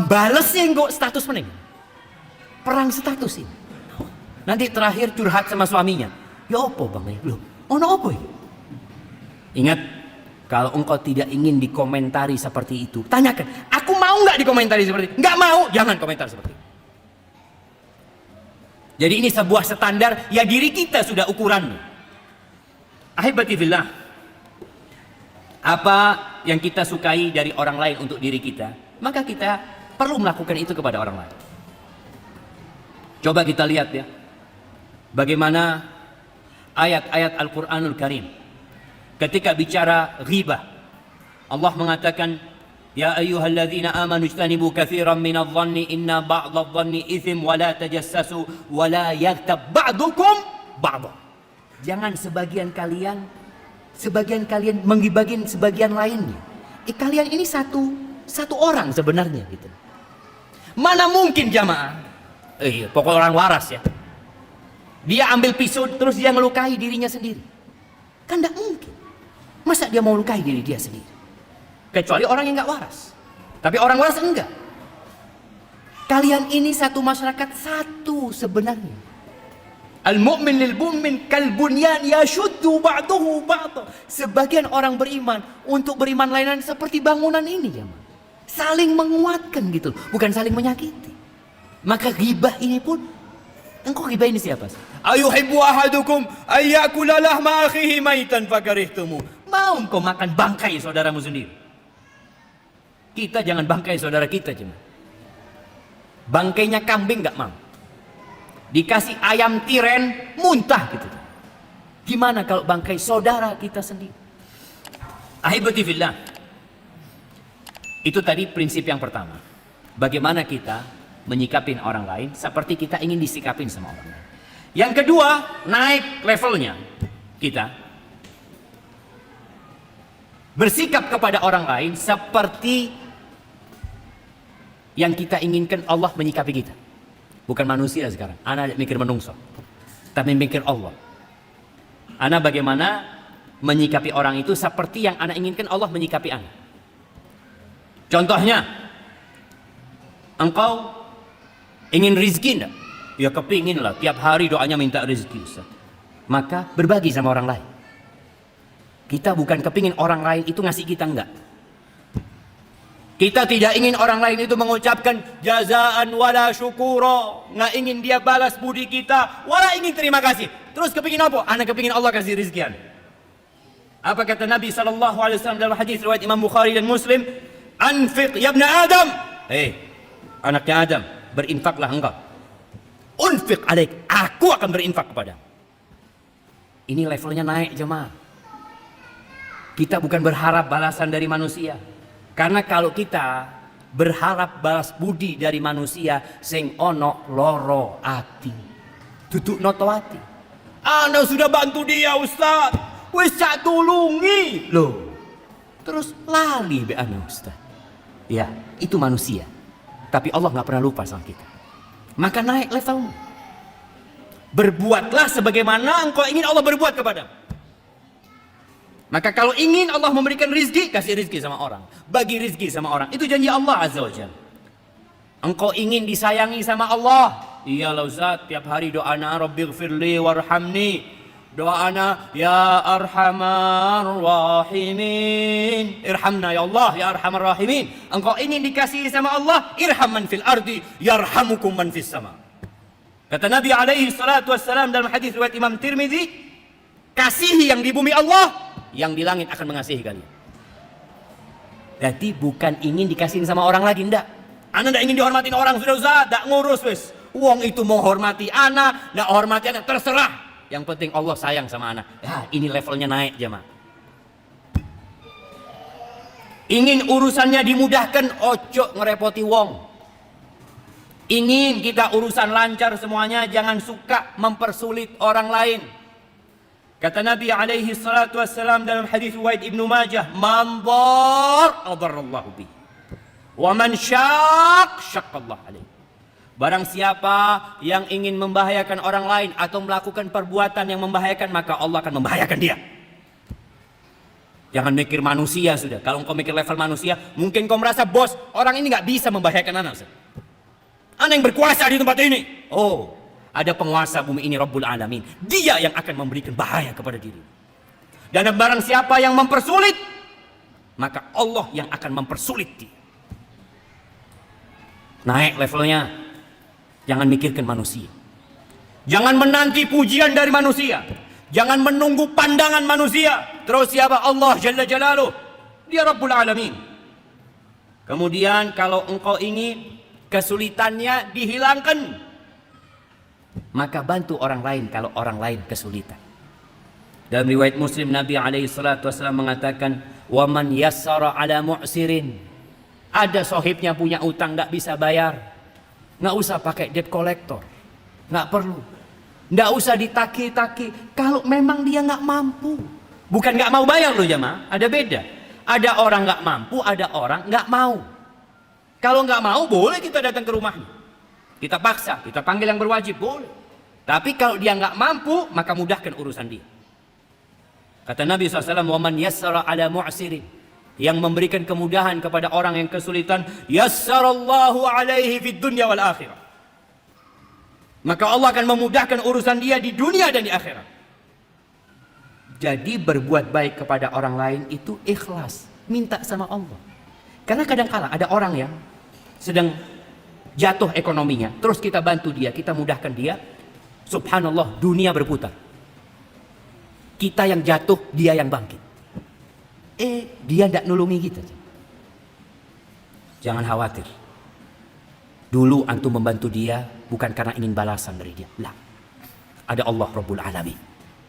A: balesnya engkau status mending. Perang status ini. Nanti terakhir curhat sama suaminya. Ya apa bang? Loh, ono apa ini? Ingat, kalau engkau tidak ingin dikomentari seperti itu, tanyakan, aku mau nggak dikomentari seperti itu? Nggak mau, jangan komentar seperti itu. Jadi ini sebuah standar, ya diri kita sudah ukurannya. Ahibati fillah, apa yang kita sukai dari orang lain untuk diri kita, maka kita perlu melakukan itu kepada orang lain. Coba kita lihat ya, bagaimana ayat-ayat Al-Quranul Karim ketika bicara ghibah. Allah mengatakan, ya ayyuhalladzina amanu ijtanibu katsiran minadh-dhanni inna ba'dadh-dhanni itsm wa la tajassasu wa la yaghtab ba'dukum ba'dha. Jangan sebagian kalian menggibahkan sebagian lainnya. Kalian ini satu orang sebenarnya gitu. Mana mungkin jamaah? Pokok orang waras ya. Dia ambil pisau terus dia melukai dirinya sendiri. Kan tidak mungkin. Masa dia mau melukai diri dia sendiri? Kecuali orang yang nggak waras. Tapi orang waras enggak. Kalian ini satu masyarakat, satu sebenarnya. Al-mu'min lil-mu'min kal-bunyan yashuddu ba'duhu ba'da. Sebagian orang beriman untuk beriman lain seperti bangunan ini ya. Saling menguatkan gitu, bukan saling menyakiti. Maka ghibah ini pun, engkau ghibah ini siapa? Ayuhibbu ahadukum ayyakula lahma akhihi maitan fakarihtumu. Mau engkau makan bangkai saudaramu sendiri? Kita jangan bangkai saudara kita cuma. Bangkainya kambing enggak mau. Dikasih ayam tiren muntah gitu. Gimana kalau bangkai saudara kita sendiri? Ahibati fillah. Itu tadi prinsip yang pertama. Bagaimana kita menyikapin orang lain seperti kita ingin disikapin sama orang lain. Yang kedua, naik levelnya. Kita bersikap kepada orang lain seperti yang kita inginkan Allah menyikapi kita. Bukan manusia sekarang. Ana mikir menungso, tapi mikir Allah. Ana bagaimana menyikapi orang itu seperti yang ana inginkan Allah menyikapi ana. Contohnya, engkau ingin rizki enggak? Ya kepingin lah, tiap hari doanya minta rizki, Ustaz. Maka berbagi sama orang lain. Kita bukan kepingin orang lain itu ngasih kita, enggak. Kita tidak ingin orang lain itu mengucapkan jazaan wala syukuro, nggak ingin dia balas budi kita, wala ingin terima kasih. Terus kepingin apa? Anak kepingin Allah kasih rizki anda. Apa kata Nabi SAW dalam hadis riwayat Imam Bukhari dan Muslim? Anfiq ya ibn Adam. Anaknya Adam, berinfaklah engkau. Unfiq alaik, aku akan berinfak kepada. Ini levelnya naik jemaah. Kita bukan berharap balasan dari manusia. Karena kalau kita berharap balas budi dari manusia, sing ono loro ati, duduk noto ati. Anda sudah bantu dia, Ustaz, wis cak tulungi loh, terus lali be anda, Ustaz. Ya, itu manusia. Tapi Allah nggak pernah lupa sama kita. Maka naik levelmu. Berbuatlah sebagaimana engkau ingin Allah berbuat kepadamu. Maka kalau ingin Allah memberikan rizki, kasih rizki sama orang. Bagi rizki sama orang. Itu janji Allah Azza wa Jalla. Engkau ingin disayangi sama Allah. Iyalah Ustaz, tiap hari doana Rabbighfirli warhamni. Doana ya arhamar rahimin. Irhamna ya Allah ya arhamar rahimin. Engkau ingin dikasihi sama Allah, irham man fil ardi yarhamukum man fis sama. Kata Nabi alaihi salatu wassalam dalam hadis riwayat Imam Tirmidzi, kasihi yang di bumi Allah, yang di langit akan mengasihi kalian. Jadi bukan ingin dikasihin sama orang lagi, enggak. Anda enggak ingin dihormatin orang, sudah Ustaz, enggak ngurus wis. Wong itu mau hormati ana, enggak hormati ana, terserah. Yang penting Allah sayang sama ana. Ya, ini levelnya naik jemaah. Ingin urusannya dimudahkan, ojo ngerepoti wong. Ingin kita urusan lancar semuanya, jangan suka mempersulit orang lain. Kata Nabi alaihi salatu wassalam dalam hadis riwayat Ibnu Majah, "Man dhar adarallahu bi. Wa man syaq syaqqallahu alaihi." Barang siapa yang ingin membahayakan orang lain atau melakukan perbuatan yang membahayakan, maka Allah akan membahayakan dia. Jangan mikir manusia sudah. Kalau engkau mikir level manusia, mungkin kau merasa bos, orang ini nggak bisa membahayakan anak. Anak yang berkuasa di tempat ini. Oh, ada penguasa bumi ini Rabbul Alamin. Dia yang akan memberikan bahaya kepada diri. Dan barang siapa yang mempersulit, maka Allah yang akan mempersulit dia. Naik levelnya. Jangan mikirkan manusia. Jangan menanti pujian dari manusia. Jangan menunggu pandangan manusia. Terus siapa? Allah Jalla Jalaluh. Dia Rabbul Alamin. Kemudian kalau engkau ingin kesulitannya dihilangkan, maka bantu orang lain kalau orang lain kesulitan. Dalam riwayat Muslim, Nabi alaihi salatu wasallam mengatakan, "Wa man yassara ala mu'sirin." Ada sohibnya punya utang nggak bisa bayar, nggak usah pakai debt collector, nggak perlu, nggak usah ditaki-taki. Kalau memang dia nggak mampu, bukan nggak mau bayar loh jemaah, ada beda. Ada orang nggak mampu, ada orang nggak mau. Kalau nggak mau, boleh kita datang ke rumahnya, kita paksa, kita panggil yang berwajib, boleh. Tapi kalau dia nggak mampu, maka mudahkan urusan dia. Kata Nabi SAW, "Wa man yassara ala mu'sirin." Yang memberikan kemudahan kepada orang yang kesulitan, yassarallahu alaihi fid dunya wal akhirah. Maka Allah akan memudahkan urusan dia di dunia dan di akhirat. Jadi berbuat baik kepada orang lain itu ikhlas, minta sama Allah. Karena kadang-kala ada orang yang sedang jatuh ekonominya, terus kita bantu dia, kita mudahkan dia, subhanallah, dunia berputar. Kita yang jatuh, dia yang bangkit. Dia tidak nulungi kita. Jangan khawatir. Dulu antum membantu dia bukan karena ingin balasan dari dia. Lah. Ada Allah Rabbul Alamin.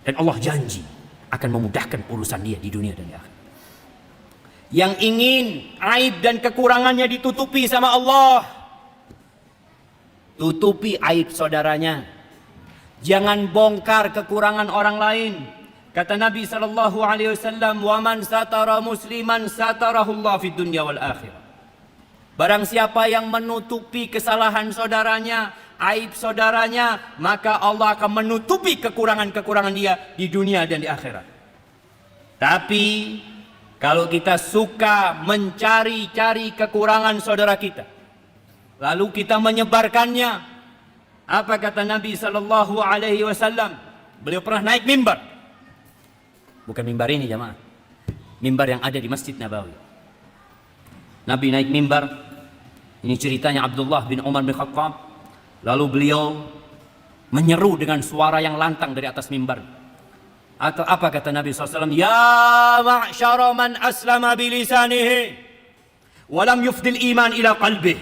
A: Dan Allah janji akan memudahkan urusan dia di dunia dan di akhirat. Yang ingin aib dan kekurangannya ditutupi sama Allah, tutupi aib saudaranya. Jangan bongkar kekurangan orang lain. Kata Nabi SAW, "Wa man satara musliman satarahullah fid dunya wal akhirah." Barang siapa yang menutupi kesalahan saudaranya, aib saudaranya, maka Allah akan menutupi kekurangan-kekurangan dia di dunia dan di akhirat. Tapi kalau kita suka mencari-cari kekurangan saudara kita, lalu kita menyebarkannya, apa kata Nabi SAW? Beliau pernah naik mimbar. Bukan mimbar ini jamaah, mimbar yang ada di Masjid Nabawi. Nabi naik mimbar. Ini ceritanya Abdullah bin Umar bin Khattab. Lalu beliau menyeru dengan suara yang lantang dari atas mimbar. Atau apa kata Nabi SAW? Ya ma'syara man aslama bilisanihi walam yufdil iman ila qalbih.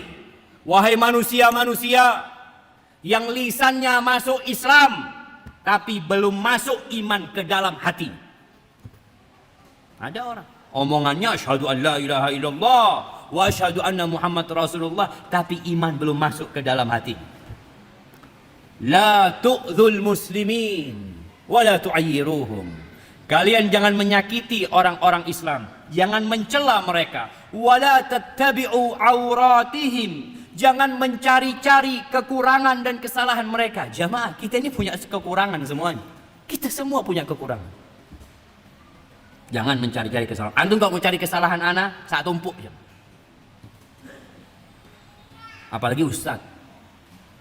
A: Wahai manusia-manusia yang lisannya masuk Islam tapi belum masuk iman ke dalam hati. Ada orang omongannya asyhadu an la ilaha illallah wa asyhadu anna Muhammad Rasulullah, tapi iman belum masuk ke dalam hati. La tu'dzul muslimin wa la tu'ayyiruhum. Kalian jangan menyakiti orang-orang Islam, jangan mencela mereka. Wa la tattabi'u auratihim. Jangan mencari-cari kekurangan dan kesalahan mereka. Jamaah, kita ini punya kekurangan semuanya. Kita semua punya kekurangan. Jangan mencari-cari kesalahan. Antum kalau mau cari kesalahan anak, saat tumpuk. Apalagi ustaz.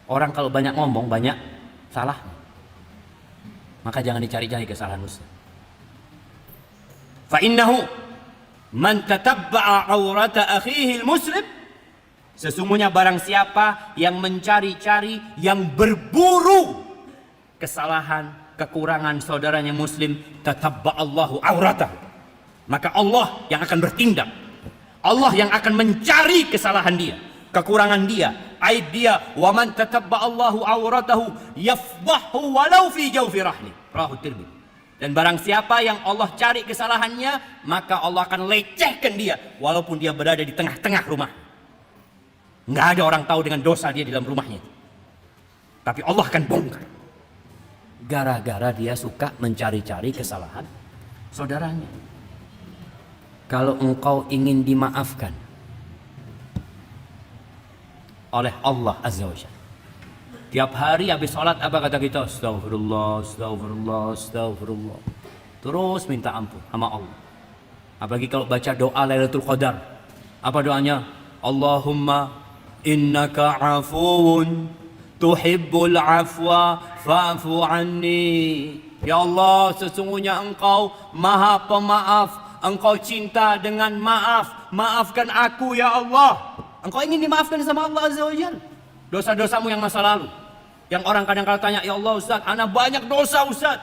A: Orang kalau banyak ngomong, banyak salah. Maka jangan dicari-cari kesalahan ustaz. Fa innahu man tatabba'a aurata akhihi al-muslim. Sesungguhnya barang siapa yang mencari-cari, yang berburu kesalahan, kekurangan saudaranya muslim, tatabba'allahu auratahu. Maka Allah yang akan bertindak. Allah yang akan mencari kesalahan dia, kekurangan dia, aib dia. Wa man tatabba'allahu auratahu yafdahu walau fi jawfi rahli. Rawahu Tirmidzi. Dan barang siapa yang Allah cari kesalahannya, maka Allah akan lecehkan dia walaupun dia berada di tengah-tengah rumah. Nggak ada orang tahu dengan dosa dia di dalam rumahnya. Tapi Allah akan bongkar. Gara-gara dia suka mencari-cari kesalahan saudaranya. Kalau engkau ingin dimaafkan oleh Allah Azza wa Jalla, tiap hari habis sholat apa kata kita? Astagfirullah, astagfirullah, astagfirullah. Terus minta ampun sama Allah. Apalagi kalau baca doa Lailatul Qadar. Apa doanya? Allahumma innaka afuun tuhibbul afwa fa'fu anni. Ya Allah, sesungguhnya engkau maha pemaaf, engkau cinta dengan maaf, maafkan aku ya Allah. Engkau ingin dimaafkan sama Allah Azza wa Jalla dosa-dosamu yang masa lalu. Yang orang kadang-kadang tanya, ya Allah Ustaz, anak banyak dosa Ustaz.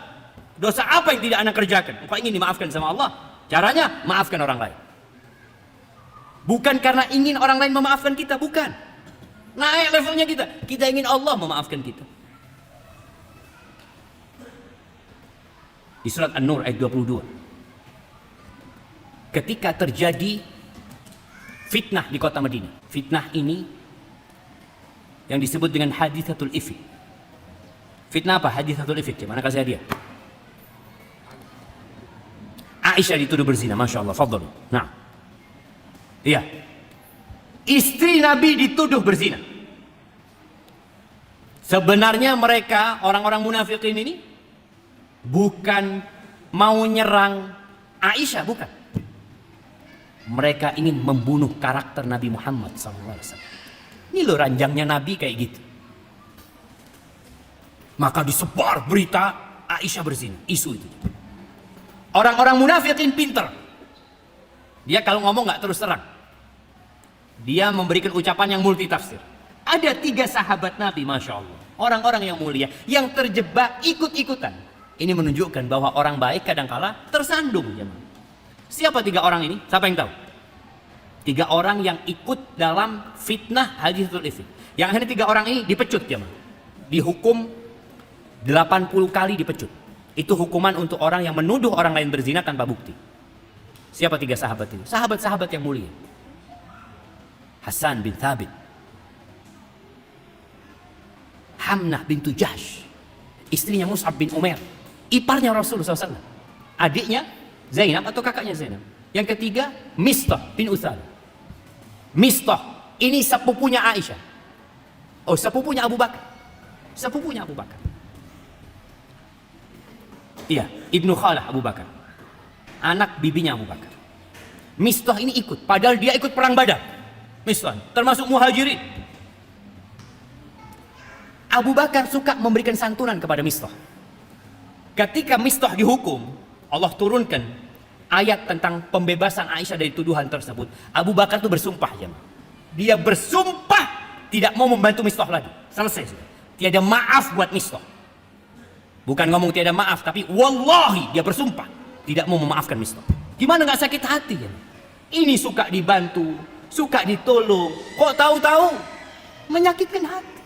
A: Dosa apa yang tidak anak kerjakan? Engkau ingin dimaafkan sama Allah. Caranya, maafkan orang lain. Bukan karena ingin orang lain memaafkan kita, bukan. Naik levelnya kita. Kita ingin Allah memaafkan kita. Di surat An-Nur ayat 22. Ketika terjadi fitnah di kota Madinah. Fitnah ini yang disebut dengan hadithatul ifk. Fitnah apa? Hadithatul ifk. Manakah saya dia? Aisyah dituduh berzina. Masya Allah. Fadl. Nah. Iya. Istri Nabi dituduh berzina. Sebenarnya mereka, orang-orang munafikin ini, bukan mau nyerang Aisyah, bukan. Mereka ingin membunuh karakter Nabi Muhammad SAW. Ini loh ranjangnya Nabi kayak gitu. Maka disebar berita Aisyah berzina, isu itu. Orang-orang munafikin pinter. Dia kalau ngomong nggak terus terang. Dia memberikan ucapan yang multi tafsir. Ada 3 sahabat Nabi, Masya Allah. Orang-orang yang mulia, yang terjebak ikut-ikutan. Ini menunjukkan bahwa orang baik kadangkala tersandung. Siapa 3 orang ini? Siapa yang tahu? 3 orang yang ikut dalam fitnah hadithatul ifk. Yang akhirnya 3 orang ini dipecut. Dihukum 80 kali dipecut. Itu hukuman untuk orang yang menuduh orang lain berzina tanpa bukti. Siapa 3 sahabat itu? Sahabat-sahabat yang mulia. Hasan bin Thabit, Hamnah bintu Jahsh, istrinya Mus'ab bin Umair, iparnya Rasulullah SAW, adiknya Zainab atau kakaknya Zainab. Yang ketiga, Mistah bin Uthalah. Mistah ini sepupunya Aisyah. Oh, sepupunya Abu Bakar. Sepupunya Abu Bakar. Iya, Ibnu Khalah Abu Bakar. Anak bibinya Abu Bakar. Mistah ini ikut, padahal dia ikut perang Badar. Mistah termasuk muhajirin. Abu Bakar suka memberikan santunan kepada Mistah. Ketika Mistah dihukum, Allah turunkan ayat tentang pembebasan Aisyah dari tuduhan tersebut. Abu Bakar itu bersumpah, ya. Dia bersumpah tidak mau membantu Mistah lagi. Selesai sudah. Tiada maaf buat Mistah. Bukan ngomong tiada maaf, tapi wallahi dia bersumpah tidak mau memaafkan Mistah. Gimana nggak sakit hati, ya? Ini suka dibantu, suka ditolong, kok tahu-tahu menyakitkan hati.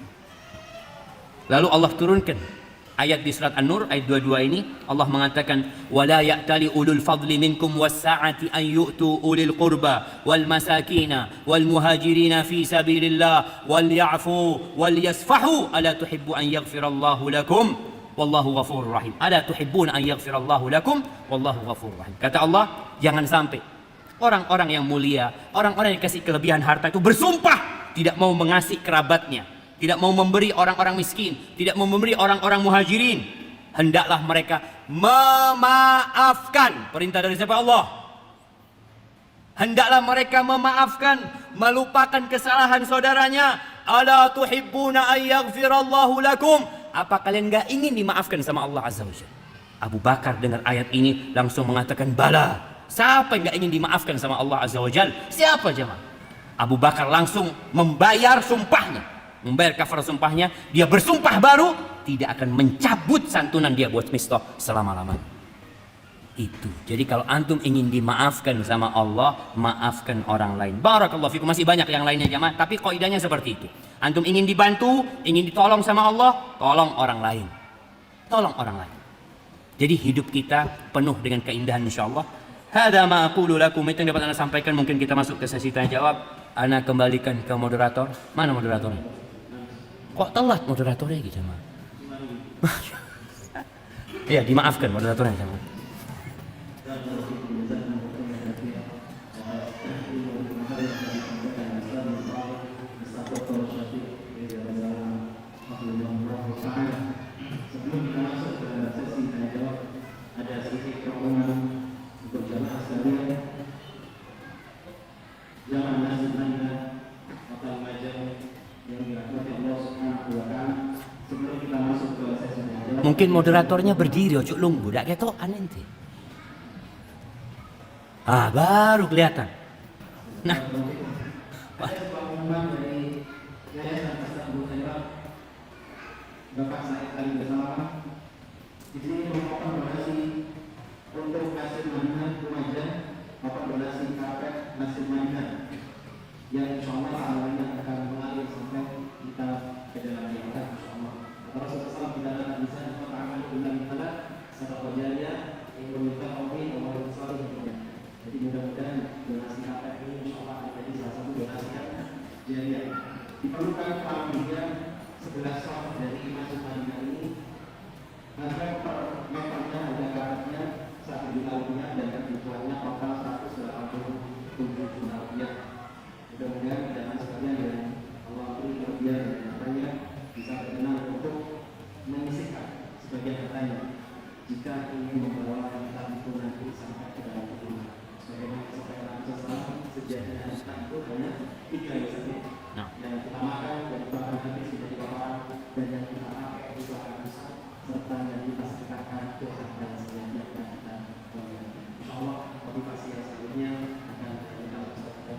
A: Lalu Allah turunkan ayat di surat An-Nur ayat 22 ini. Allah mengatakan, wala ya'tali ulul fadli minkum was-sa'ati an yu'tu ulil qurba wal masakina wal muhajirina fi sabilillah wal ya'fu wal yasfahu ala tuhibbu an yaghfirallahu lakum wallahu ghafurur rahim. Ala tuhibbuna an yaghfirallahu lakum wallahu ghafurur rahim. Kata Allah, jangan sampai orang-orang yang mulia, orang-orang yang kasih kelebihan harta itu bersumpah tidak mau mengasihi kerabatnya, tidak mau memberi orang-orang miskin, tidak mau memberi orang-orang muhajirin. Hendaklah mereka memaafkan. Perintah dari siapa? Allah. Hendaklah mereka memaafkan, melupakan kesalahan saudaranya. Ala tuhibbuna an yaghfirallahu lakum. Apa kalian gak ingin dimaafkan sama Allah Azza wa Jalla? Abu Bakar dengar ayat ini langsung mengatakan, bala. Siapa yang gak ingin dimaafkan sama Allah Azza wa Jalla? Siapa jemaah? Abu Bakar langsung membayar sumpahnya, membayar kafar sumpahnya. Dia bersumpah baru tidak akan mencabut santunan dia buat Mistah selama-lamanya. Itu. Jadi kalau antum ingin dimaafkan sama Allah, maafkan orang lain. Barakallahu fikum. Masih banyak yang lainnya jemaah, tapi kaidahnya seperti itu. Antum ingin dibantu, ingin ditolong sama Allah, tolong orang lain. Tolong orang lain. Jadi hidup kita penuh dengan keindahan insyaallah. Hada ma aqulu lakum. Itu yang dapat Anda sampaikan. Mungkin kita masuk ke sesi tanya jawab. Ana kembalikan ke moderator. Mana moderatornya? Kok telat moderatornya gitu, jemaah? Iya, dimaafkan moderatornya, jemaah. Mungkin moderatornya berdiri, ojo lunggu, dak ketokan ente. Ah, baru kelihatan. Nah, Bapak Said Ali bersama di sini merupakan donasi untuk Nasib Manhan Lumajang, Bapak donasi karpet Nasib Manhan yang insyaallah awalnya akan mengalir sampai kita ke dalam jannah insyaallah. Rasulullah kita akan bisa mengatakan ulang kita satu kejadian yang meminta kami Allah salih. Jadi mudah-mudahan donasi karpet ini insyaallah akan menjadi salah satu donasi yang jariah. Diperlukan pembimbingan 11 soal dari Masjid Madinah ini agar per meternya harga karpetnya 1 juta rupiah dan kebutuhannya total 187 juta rupiah. Mudah-mudahan dengan sekalian yang Allah beri kelebihan dan hartanya bisa berkenan untuk menyisihkan sebagian hartanya jika ingin membawa harta itu nanti sampai ke dalam rumah. Sebagaimana disampaikan Rasulullah, sejatinya harta itu hanya 3 saja. Yang kita makan dari bahan habis menjadi bahan, dan yang kita pakai itu akan besar, serta yang kita sedekahkan Tuhan dan selanjutnya kita insyaallah motivasi yang selanjutnya akan kita lakukan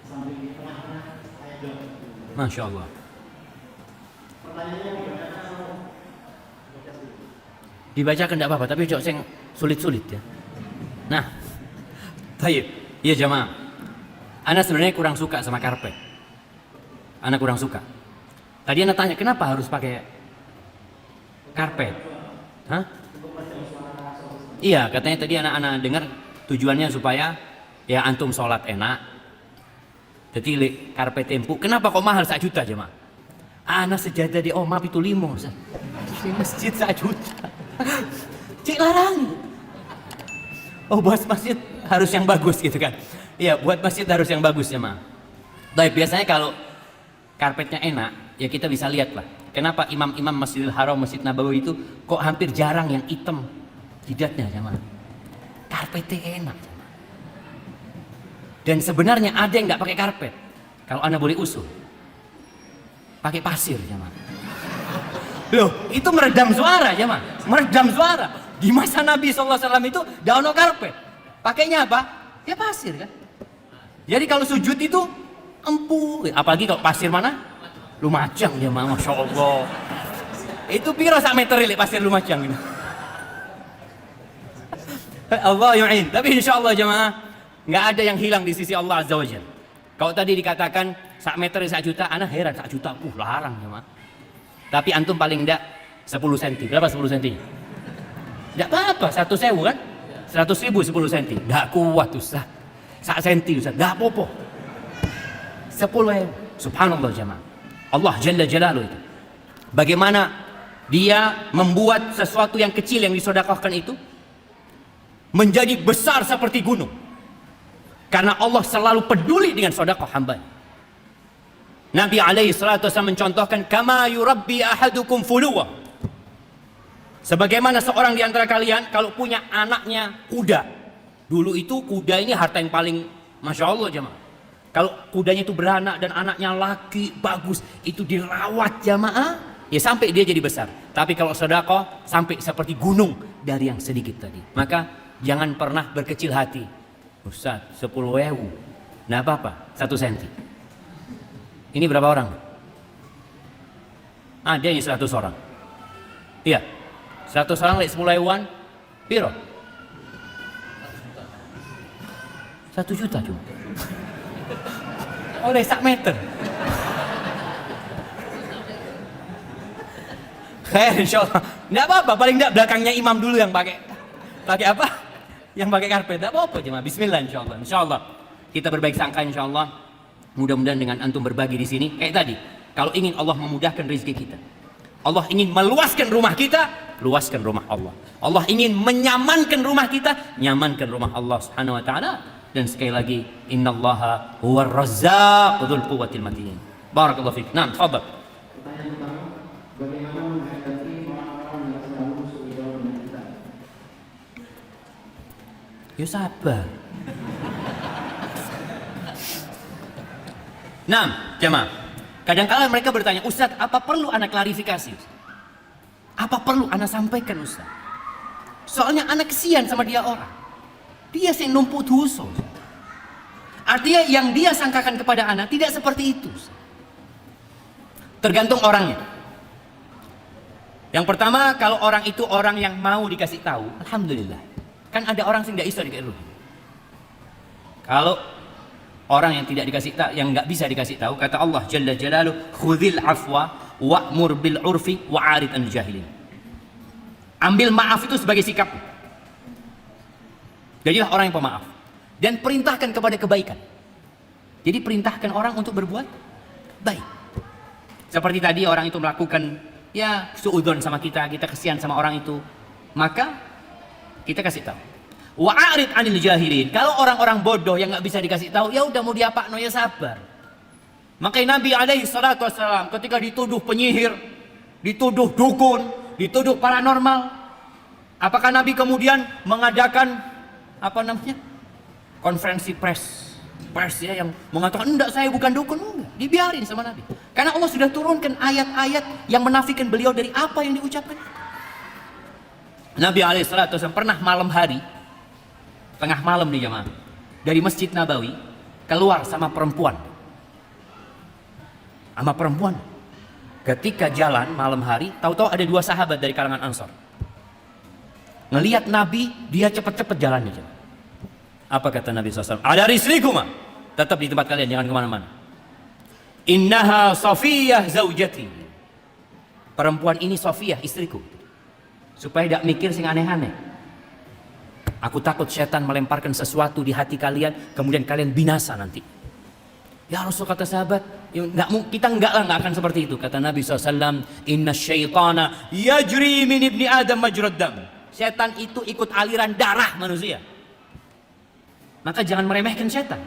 A: sambil di tengah-tengah saya jawab. Masya Allah. Pertanyaannya dibacakan tidak apa-apa, tapi cok sing sulit-sulit ya. Nah, baik, iya jamaah. Ana sebenarnya kurang suka sama karpet. Anak kurang suka. Tadi anak tanya kenapa harus pakai karpet? Hah? Iya, katanya tadi anak-anak dengar tujuannya supaya ya antum sholat enak. Jadi karpet empuk. Kenapa kok mahal 1 juta jemaah? Anak sejadah di omah itu 5. Di masjid 1 juta. Cik larang. Oh, buat masjid harus yang bagus gitu kan? Iya, buat masjid harus yang bagus jemaah. Baik, biasanya kalau karpetnya enak, ya kita bisa lihat lah. Kenapa imam-imam Masjidil Haram, Masjid Nabawi itu kok hampir jarang yang hitam jidatnya jemaah? Karpetnya enak. Dan sebenarnya ada yang nggak pakai karpet. Kalau Anda boleh usul, pakai pasir jemaah. Loh, itu meredam suara jemaah, meredam suara. Di masa Nabi SAW itu nggak ono karpet. Pakainya apa? Ya pasir kan. Jadi kalau sujud itu empuk, apalagi kalau pasir mana? Lumajang jemaah, masya Allah. Itu piro sak meter ini pasir Lumajang ini. Allah yu'in. Tapi insya Allah jemaah, nggak ada yang hilang di sisi Allah Azza wa Jalla. Kalau tadi dikatakan sak meter 1 juta, anak heran 1 juta, larang jemaah. Tapi antum paling enggak 10 cm. Berapa 10 cm? Enggak apa-apa, 100.000 kan? 100.000 10 cm. Enggak kuat Ustaz. 1 cm Ustaz, enggak apa-apa. 10.000. Subhanallah jemaah. Allah Jalla Jalaluhu itu. Bagaimana dia membuat sesuatu yang kecil yang disedekahkan itu menjadi besar seperti gunung. Karena Allah selalu peduli dengan sedekah hamba. Nabi alaihi salatu wasallam mencontohkan kama yurabbi ahadukum fuluwa. Sebagaimana seorang di antara kalian kalau punya anaknya kuda. Dulu itu kuda ini harta yang paling masya Allah jemaah. Kalau kudanya itu beranak dan anaknya laki bagus, itu dirawat jamaah, ya sampai dia jadi besar. Tapi kalau sedekah sampai seperti gunung dari yang sedikit tadi. Maka jangan pernah berkecil hati. Ustaz, 10.000. Nah apa-apa, 1 cm. Ini berapa orang? Ada yang 100 orang. Iya, 100 orang lek 10.000-an, piro? 1 juta cuma. Oleh 1 meter. Khair insyaallah. Enggak apa-apa, paling enggak belakangnya imam dulu yang pakai apa? Yang pakai karpet. Enggak apa-apa cuma bismillah insyaallah. Insyaallah kita berbaik sangka insyaallah. Mudah-mudahan dengan antum berbagi di sini kayak tadi. Kalau ingin Allah memudahkan rezeki kita. Allah ingin meluaskan rumah kita, luaskan rumah Allah. Allah ingin menyamankan rumah kita, nyamankan rumah Allah Subhanahu wa taala. Dan sekali lagi, innallaha huwar razzaq dzul quwwatil matin. Barakallahu fiik. Naam, tafadhal.
B: Pertanyaan pertama, bagaimana menghadapi orang-orang yang selalu suzon dengan kita?
A: Ya sabar. Naam, jemaah. Kadang-kala mereka bertanya, Ustaz, apa perlu anak klarifikasi? Apa perlu anak sampaikan, Ustaz? Soalnya anak kesian sama dia orang. Dia sing numpuk dosa. Artinya yang dia sangkakan kepada anak tidak seperti itu. Tergantung orangnya. Yang pertama, kalau orang itu orang yang mau dikasih tahu, alhamdulillah. Kan ada orang sing nggak bisa dikasih tahu. Kalau orang yang tidak dikasih tahu, yang nggak bisa dikasih tahu, kata Allah Jalla Jalaluhu, "Khudzil afwa wa'mur bil 'urfi wa'arid 'anil jahilin." Ambil maaf itu sebagai sikap. Jadilah orang yang pemaaf dan perintahkan kepada kebaikan. Jadi perintahkan orang untuk berbuat baik. Seperti tadi orang itu melakukan ya suudzon sama kita, kita kesian sama orang itu, maka kita kasih tahu. Wa'arid 'anil jahilin. Kalau orang-orang bodoh yang nggak bisa dikasih tahu, ya udah mau diapakno ya sabar. Makanya Nabi alaihi salatu wassalam ketika dituduh penyihir, dituduh dukun, dituduh paranormal, apakah Nabi kemudian mengadakan apa namanya? Konferensi pers ya yang mengatakan enggak, saya bukan dukun, enggak. Dibiarin sama Nabi. Karena Allah sudah turunkan ayat-ayat yang menafikan beliau dari apa yang diucapkan. Nabi alaihi salatu wasallam pernah malam hari, tengah malam di jamaah, dari Masjid Nabawi keluar sama perempuan. Sama perempuan. Ketika jalan malam hari, tahu-tahu ada 2 sahabat dari kalangan Ansor. Ngelihat Nabi, dia cepat-cepat jalannya. Apa kata Nabi SAW? Ada rislikuma. Tetap di tempat kalian, jangan kemana-mana. Innaha Safiyah zaujati. Perempuan ini Safiyah, istriku. Supaya tidak mikir sing aneh-aneh. Aku takut setan melemparkan sesuatu di hati kalian, kemudian kalian binasa nanti. Ya Rasul, kata sahabat, ya, kita enggak akan seperti itu. Kata Nabi SAW, inna syaitana yajri min ibni adam majrad dam. Setan itu ikut aliran darah manusia. Maka jangan meremehkan setan.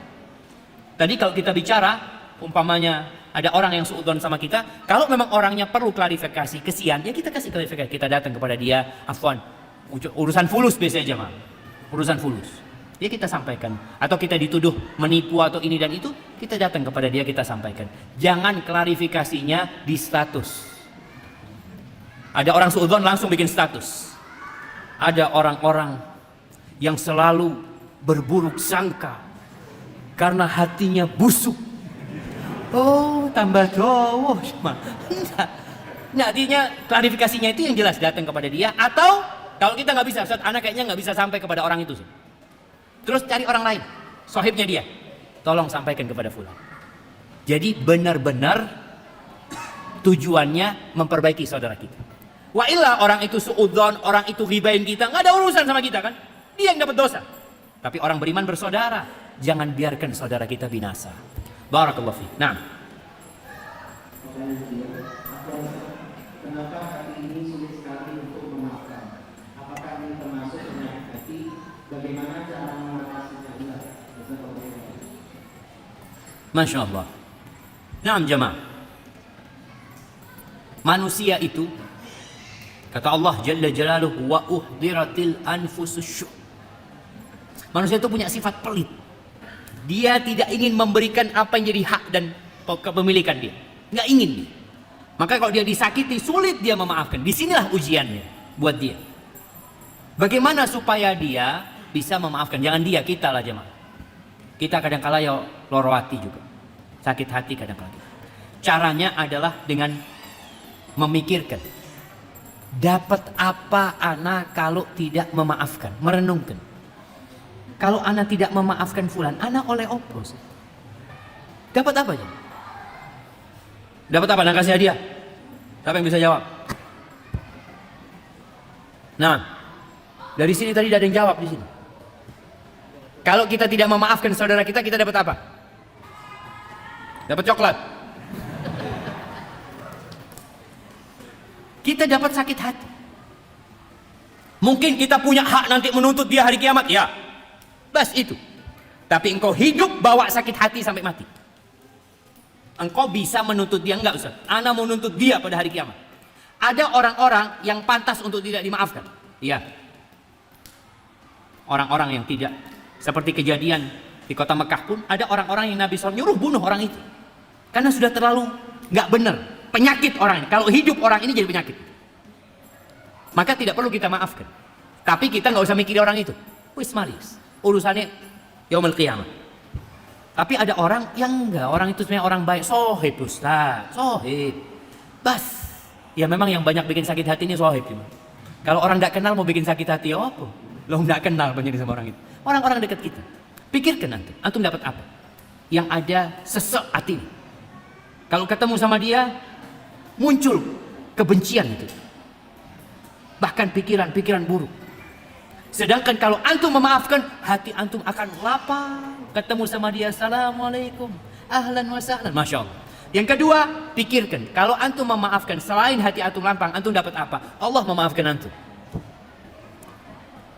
A: Tadi kalau kita bicara, umpamanya ada orang yang suudzon sama kita, kalau memang orangnya perlu klarifikasi, kesian, ya kita kasih klarifikasi. Kita datang kepada dia, afwan, urusan fulus biasanya jemaah. Urusan fulus. Ya kita sampaikan. Atau kita dituduh menipu atau ini dan itu, kita datang kepada dia, kita sampaikan. Jangan klarifikasinya di status. Ada orang suudzon langsung bikin status. Ada orang-orang yang selalu berburuk sangka karena hatinya busuk. Oh, tambah cowok. Nah, artinya klarifikasinya itu yang jelas, datang kepada dia. Atau kalau kita nggak bisa, Ustaz, anak kayaknya nggak bisa sampai kepada orang itu. Terus cari orang lain, sohibnya dia, tolong sampaikan kepada fulan. Jadi benar-benar tujuannya memperbaiki saudara kita. Wa illa orang itu suudzon, orang itu ghibain kita, nggak ada urusan sama kita kan? Dia yang dapat dosa. Tapi orang beriman bersaudara, jangan biarkan saudara kita binasa. Barakallahu fiik. Nah,
B: kenapa hati ini sulit sekali untuk memaafkan? Apakah ini termasuk penyakit hati? Bagaimana cara mengatasinya?
A: Masya Allah. Nah, jemaah, manusia itu, kata Allah Jalla Jalaluhu, wa uhdiratil anfusus syuh. Manusia itu punya sifat pelit. Dia tidak ingin memberikan apa yang jadi hak dan kepemilikan dia. Nggak ingin dia. Maka kalau dia disakiti, sulit dia memaafkan. Disinilah ujiannya buat dia. Bagaimana supaya dia bisa memaafkan? Jangan dia, kita lah jemaah. Kita kadang-kala ya loro hati juga. Sakit hati kadang-kala. Caranya adalah dengan memikirkan. Dapat apa anak kalau tidak memaafkan? Merenungkan. Kalau anak tidak memaafkan fulan, anak oleh opos. Dapat apa ya? Dapat apa? Anak kasih hadiah. Siapa yang bisa jawab? Nah, dari sini tadi ada yang jawab di sini. Kalau kita tidak memaafkan saudara kita, kita dapat apa? Dapat coklat. Kita dapat sakit hati. Mungkin kita punya hak nanti menuntut dia hari kiamat, ya. Bas itu. Tapi engkau hidup bawa sakit hati sampai mati. Engkau bisa menuntut dia, enggak Ustaz? Ana mau menuntut dia pada hari kiamat. Ada orang-orang yang pantas untuk tidak dimaafkan. Iya. Orang-orang yang tidak. Seperti kejadian di kota Mekah pun ada orang-orang yang Nabi SAW nyuruh bunuh orang itu. Karena sudah terlalu enggak benar. Penyakit orang ini. Kalau hidup orang ini jadi penyakit. Maka tidak perlu kita maafkan. Tapi kita nggak usah mikirin orang itu. Wis maris. Urusannya yaumul qiyamah. Tapi ada orang yang enggak, orang itu sebenarnya orang baik, sohib Ustaz, sohib. Bas, ya memang yang banyak bikin sakit hati ini sohib. Kalau orang enggak kenal mau bikin sakit hati, ya apa? Lo enggak kenal banyak sama orang itu. Orang-orang dekat kita. Pikirkan antum dapat apa? Yang ada sesek hati. Kalau ketemu sama dia, muncul kebencian itu. Bahkan pikiran-pikiran buruk. Sedangkan kalau antum memaafkan, hati antum akan lapang. Ketemu sama dia, assalamualaikum, ahlan wa sahlan, masya Allah. Yang kedua, pikirkan, kalau antum memaafkan, selain hati antum lapang, antum dapat apa? Allah memaafkan antum.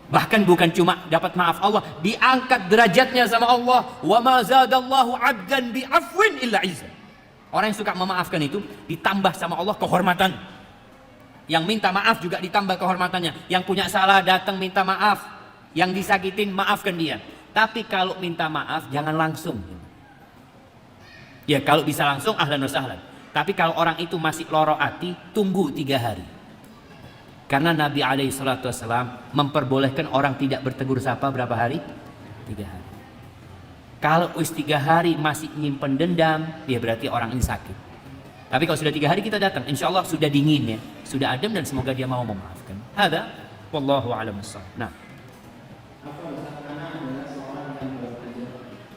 A: Bahkan bukan cuma dapat maaf Allah, diangkat derajatnya sama Allah. Wa ma zadallahu 'abdan bi afwin illa 'izza. Orang yang suka memaafkan itu ditambah sama Allah kehormatan. Yang minta maaf juga ditambah kehormatannya. Yang punya salah datang minta maaf. Yang disakitin maafkan dia. Tapi kalau minta maaf jangan langsung. Ya kalau bisa langsung ahlan wa sahlan. Tapi kalau orang itu masih loro hati, tunggu 3 hari. Karena Nabi SAW memperbolehkan orang tidak bertegur sapa berapa hari? 3 hari. Kalau 3 hari masih nyimpen dendam, dia berarti orang ini sakit. Tapi kalau sudah 3 hari kita datang, insya Allah sudah dingin ya, sudah adem dan semoga dia mau memaafkan. Hada, wallahu a'lam bishawab. Nah,
B: Apa Ustaz, Ana adalah seorang yang baru saja.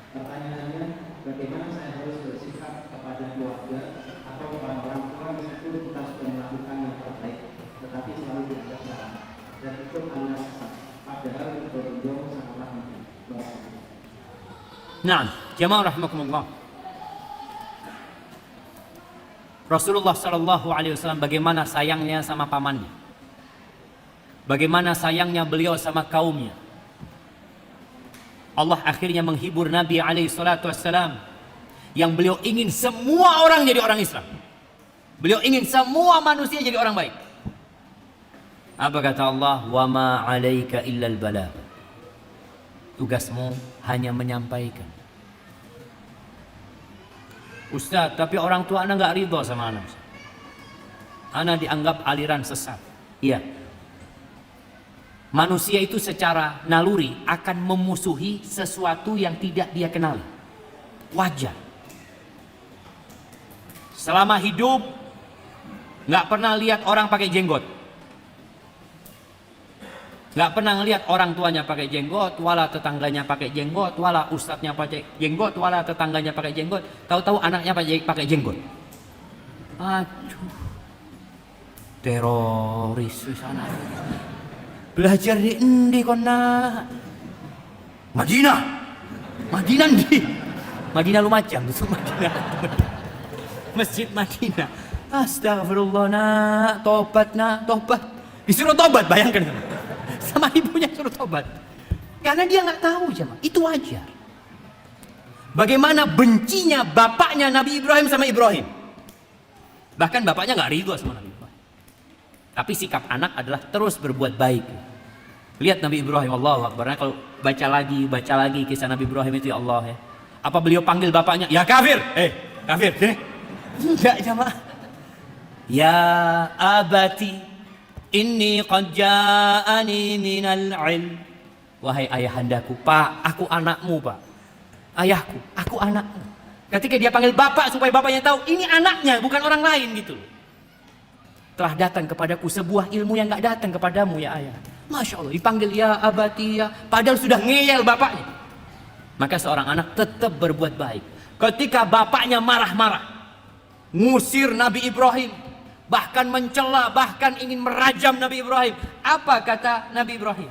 B: Pertanyaannya, bagaimana saya harus bersikap kepada keluarga atau kepada orang tua meskipun kita sudah melakukan yang terbaik, tetapi selalu dianggap salah dan itu adalah sesat. Padahal itu
A: Nah, jamaah rahimakumullah. Rasulullah Shallallahu Alaihi Wasallam bagaimana sayangnya sama pamannya, bagaimana sayangnya beliau sama kaumnya. Allah akhirnya menghibur Nabi Alaihi Salatu Wasallam yang beliau ingin semua orang jadi orang Islam. Beliau ingin semua manusia jadi orang baik. Apa kata Allah? Wa ma 'alaika illal balagh. Tugasmu hanya menyampaikan. Ustaz, tapi orang tua anak nggak ridho sama anak. Anak dianggap aliran sesat. Iya. Manusia itu secara naluri akan memusuhi sesuatu yang tidak dia kenali. Wajar. Selama hidup nggak pernah lihat orang pakai jenggot. Nggak pernah ngelihat orang tuanya pakai jenggot, wala tetangganya pakai jenggot, wala ustadznya pakai jenggot, wala tetangganya pakai jenggot. Tahu-tahu anaknya pakai jenggot. Aduh, teroris sana. Belajar di endi kona? Madinah, Madinah di Madinah Lumajang, itu Madinah. Masjid Madinah. Astagfirullah nak, tobat nak, tobat. Disuruh tobat, bayangkan. Sama ibunya suruh tobat. Karena dia nggak tahu jemaah. Itu wajar. Bagaimana bencinya bapaknya Nabi Ibrahim sama Ibrahim. Bahkan bapaknya nggak ridho sama Nabi Ibrahim. Tapi sikap anak adalah terus berbuat baik. Lihat Nabi Ibrahim, Allahu Akbar. Nah, kalau baca lagi kisah Nabi Ibrahim itu, ya Allah ya. Apa beliau panggil bapaknya? Ya kafir. Kafir. Enggak jemaah. Ya abati. Inni qad ja'ani minal ilm. Wahai ayahandaku, Pak, aku anakmu, Pak. Ayahku, aku anakmu. Ketika dia panggil bapak supaya bapaknya tahu ini anaknya, bukan orang lain gitu. Telah datang kepadaku sebuah ilmu yang enggak datang kepadamu ya ayah. Masya Allah, dipanggil ya abati ya. Padahal sudah ngeyel bapaknya. Maka seorang anak tetap berbuat baik. Ketika bapaknya marah-marah, ngusir Nabi Ibrahim, bahkan mencela, bahkan ingin merajam Nabi Ibrahim. Apa kata Nabi Ibrahim?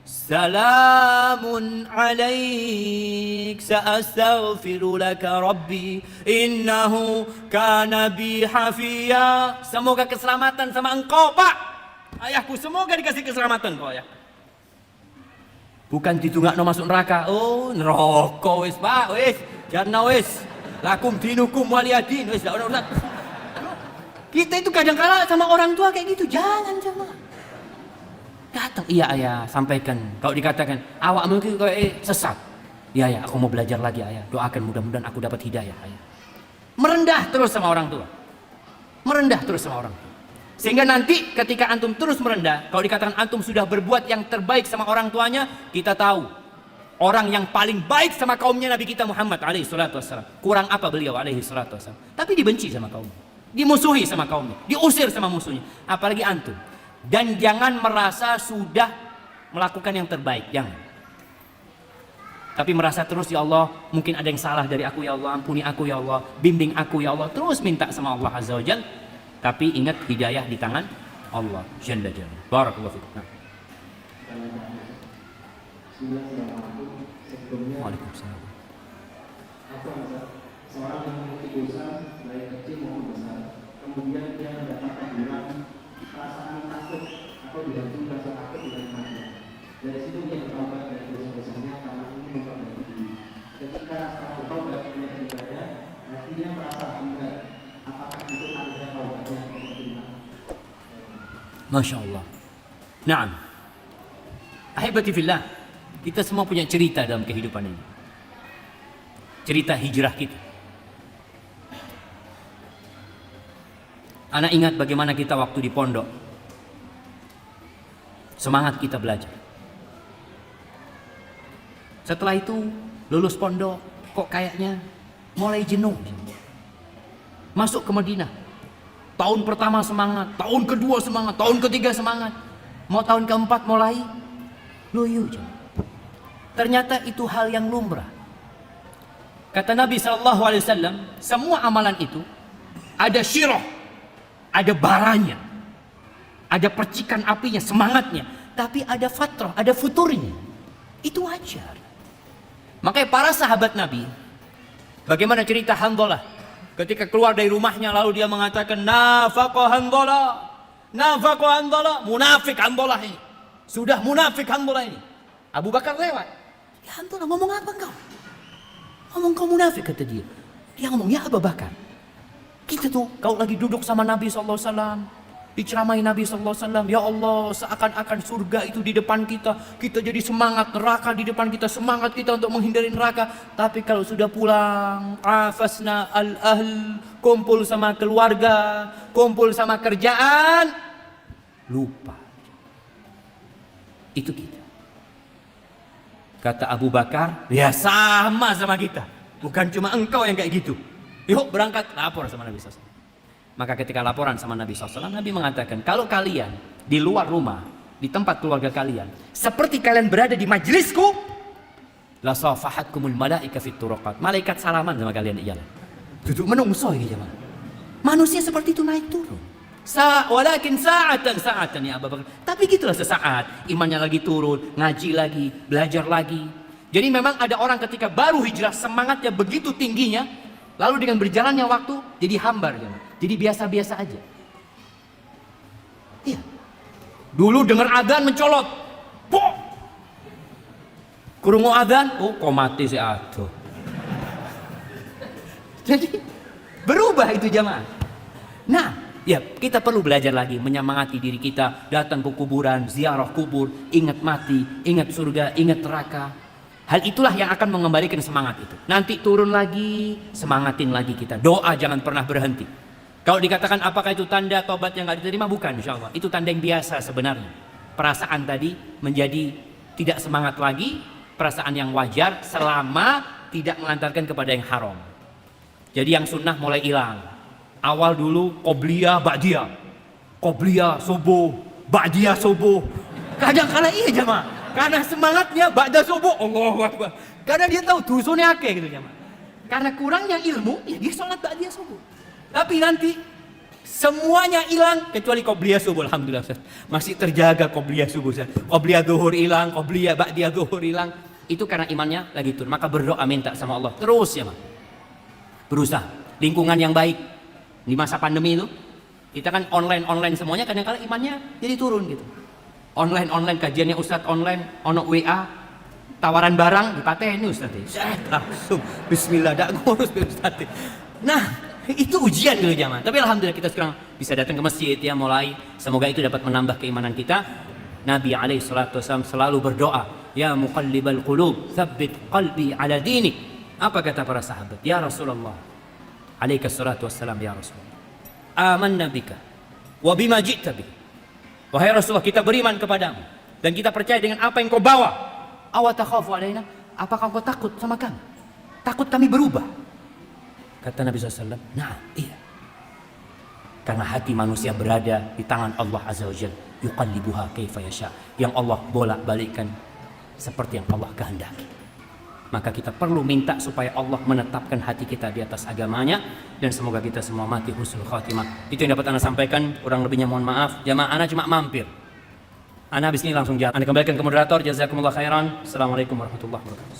A: Salamun alaik, sa'astaghfiru laka rabbi, innahu kana bi hafiya. Semoga keselamatan sama engkau, Pak. Ayahku, semoga dikasih keselamatan kau ya. Bukan ditungakno masuk neraka. Oh, neraka wis, Pak, wis. Jangan wis. Lakum dinukum waliyadin, wis dak ono. Kita itu kadang-kala sama orang tua kayak gitu, jangan sama. Datang, iya ayah, sampaikan. Kalau dikatakan, awak mungkin kayak sesat. Iya ayah, aku mau belajar lagi ayah. Doakan mudah-mudahan aku dapat hidayah ayah. Merendah terus sama orang tua. Merendah terus sama orang tua. Sehingga nanti ketika antum terus merendah, kalau dikatakan antum sudah berbuat yang terbaik sama orang tuanya, kita tahu. Orang yang paling baik sama kaumnya Nabi kita Muhammad alaihi salatu wassalam. Kurang apa beliau alaihi salatu wassalam. Tapi dibenci sama kaumnya. Dimusuhi sama kaumnya, diusir sama musuhnya, apalagi antum. Dan jangan merasa sudah melakukan yang terbaik, jangan. Tapi merasa terus, ya Allah, mungkin ada yang salah dari aku, ya Allah, ampuni aku, ya Allah, bimbing aku, ya Allah. Terus minta sama Allah Azza wa Jalla. Tapi ingat hidayah di tangan Allah Jalla Jalla. Barakallahu fikum. Waalaikumsalam.
B: Seorang yang memiliki dosa baik kecil maupun besar, kemudian dia mendapatkan hilang perasaan takut atau dibantu rasa takut dengan mati. Dari situ dia bertobat dari dosa-dosanya karena ingin memperbaiki diri. Ketika setelah bertobat dia beribadah, nanti dia merasa enggak. Apakah itu ada taubatnya yang diterima?
A: Masya Allah. Naam. Ahibati fillah, kita semua punya cerita dalam kehidupan ini. Cerita hijrah kita. Anak ingat bagaimana kita waktu di pondok. Semangat kita belajar. Setelah itu lulus pondok, kok kayaknya mulai jenuh. Masuk ke Madinah. Tahun pertama semangat, tahun kedua semangat, tahun ketiga semangat. Mau tahun keempat mulai loyo. Ternyata itu hal yang lumrah. Kata Nabi SAW, semua amalan itu ada syirah, ada baranya, ada percikan apinya, semangatnya, tapi ada fatrah, ada futurnya. Itu wajar. Makanya para sahabat Nabi, bagaimana cerita Hanzalah ketika keluar dari rumahnya lalu dia mengatakan nafaqa Hanzalah, nafaqa Hanzalah, munafik Hanzalah ini. Sudah munafik Hanzalah ini. Abu Bakar lewat. Ya Hanzalah, ngomong apa engkau? Ngomong kau munafik, kata dia. Dia ngomong, ya Abu Bakar, kita tuh kau lagi duduk sama Nabi SAW, diceramai Nabi SAW, ya Allah, seakan-akan surga itu di depan kita, kita jadi semangat, neraka di depan kita, semangat kita untuk menghindari neraka. Tapi kalau sudah pulang, afasna al-ahl, kumpul sama keluarga, kumpul sama kerjaan, lupa. Itu kita. Kata Abu Bakar, ya sama kita, bukan cuma engkau yang kayak gitu. Yuk berangkat, lapor sama Nabi SAW. Maka ketika laporan sama Nabi SAW, Nabi mengatakan, kalau kalian di luar rumah, di tempat keluarga kalian, seperti kalian berada di majlisku, la safahatkumul malaika fit turaqat. Malaikat salaman sama kalian, iyalah. Duduk menungso ini jemaah. Manusia seperti itu naik turun. Walakin sa'atan ya Abu Bakar. Tapi gitulah sesaat, imannya lagi turun, ngaji lagi, belajar lagi. Jadi memang ada orang ketika baru hijrah, semangatnya begitu tingginya, lalu dengan berjalannya waktu jadi hambar ya. Jadi biasa-biasa aja. Iya. Dulu dengar adzan mencolot. Pok. Kurungu adzan, oh kok mati si aduh. Jadi berubah itu jamaah. Nah, ya kita perlu belajar lagi menyemangati diri kita, datang ke kuburan, ziarah kubur, ingat mati, ingat surga, ingat neraka. Hal itulah yang akan mengembalikan semangat itu. Nanti turun lagi, semangatin lagi kita. Doa jangan pernah berhenti. Kalau dikatakan apakah itu tanda tobat yang gak diterima? Bukan, insya Allah. Itu tanda yang biasa sebenarnya. Perasaan tadi menjadi tidak semangat lagi, perasaan yang wajar selama tidak mengantarkan kepada yang haram. Jadi yang sunnah mulai hilang. Awal dulu qobliyah, ba'diyah. Qobliyah, subuh, ba'diyah, subuh. Kadang-kadang iya jemaah. Karena semangatnya ba'da subuh, Allahu Akbar. Karena dia tahu dosanya akeh gitu jemaah. Karena kurangnya ilmu, ya dia sholat ba'diyah subuh. Tapi nanti semuanya hilang kecuali qobliyah subuh. Alhamdulillah Ustaz. Masih terjaga qobliyah subuh Ustaz. Qobliyah zuhur hilang, qobliyah ba'diyah zuhur hilang. Itu karena imannya lagi turun. Maka berdoa minta sama Allah. Terus ya, berusaha. Lingkungan yang baik. Di masa pandemi itu, kita kan online semuanya, kadang-kadang imannya jadi turun gitu. Online kajiannya Ustadz online, ono WA, tawaran barang dipateni Ustadz. Langsung bismillah dak ngurus Ustadz. Nah, itu ujian dulu zaman. Tapi alhamdulillah kita sekarang bisa datang ke masjid ya mulai. Semoga itu dapat menambah keimanan kita. Nabi alaihi salatu wasallam selalu berdoa, ya muqallibal qulub, tsabbit qalbi ala dinik. Apa kata para sahabat? Ya Rasulullah, alaihi salatu wassalam, ya Rasulullah, amanna bika wa bima ji'ta bih. Wahai Rasulullah, kita beriman kepadamu dan kita percaya dengan apa yang kau bawa. Awa takhafu alaina, apakah kau takut sama kami? Takut kami berubah? Kata Nabi SAW, nah iya. Karena hati manusia berada di tangan Allah Azza wa Jalla, yuqallibuha kaifa yasha, yang Allah bolak-balikkan seperti yang Allah kehendaki. Maka kita perlu minta supaya Allah menetapkan hati kita di atas agamanya, dan semoga kita semua mati husnul khatimah. Itu yang dapat Ana sampaikan, kurang lebihnya mohon maaf. Jamaah, Ana cuma mampir. Ana habis ini langsung jalan. Ana kembalikan ke moderator. Jazakumullah khairan. Assalamualaikum warahmatullahi wabarakatuh.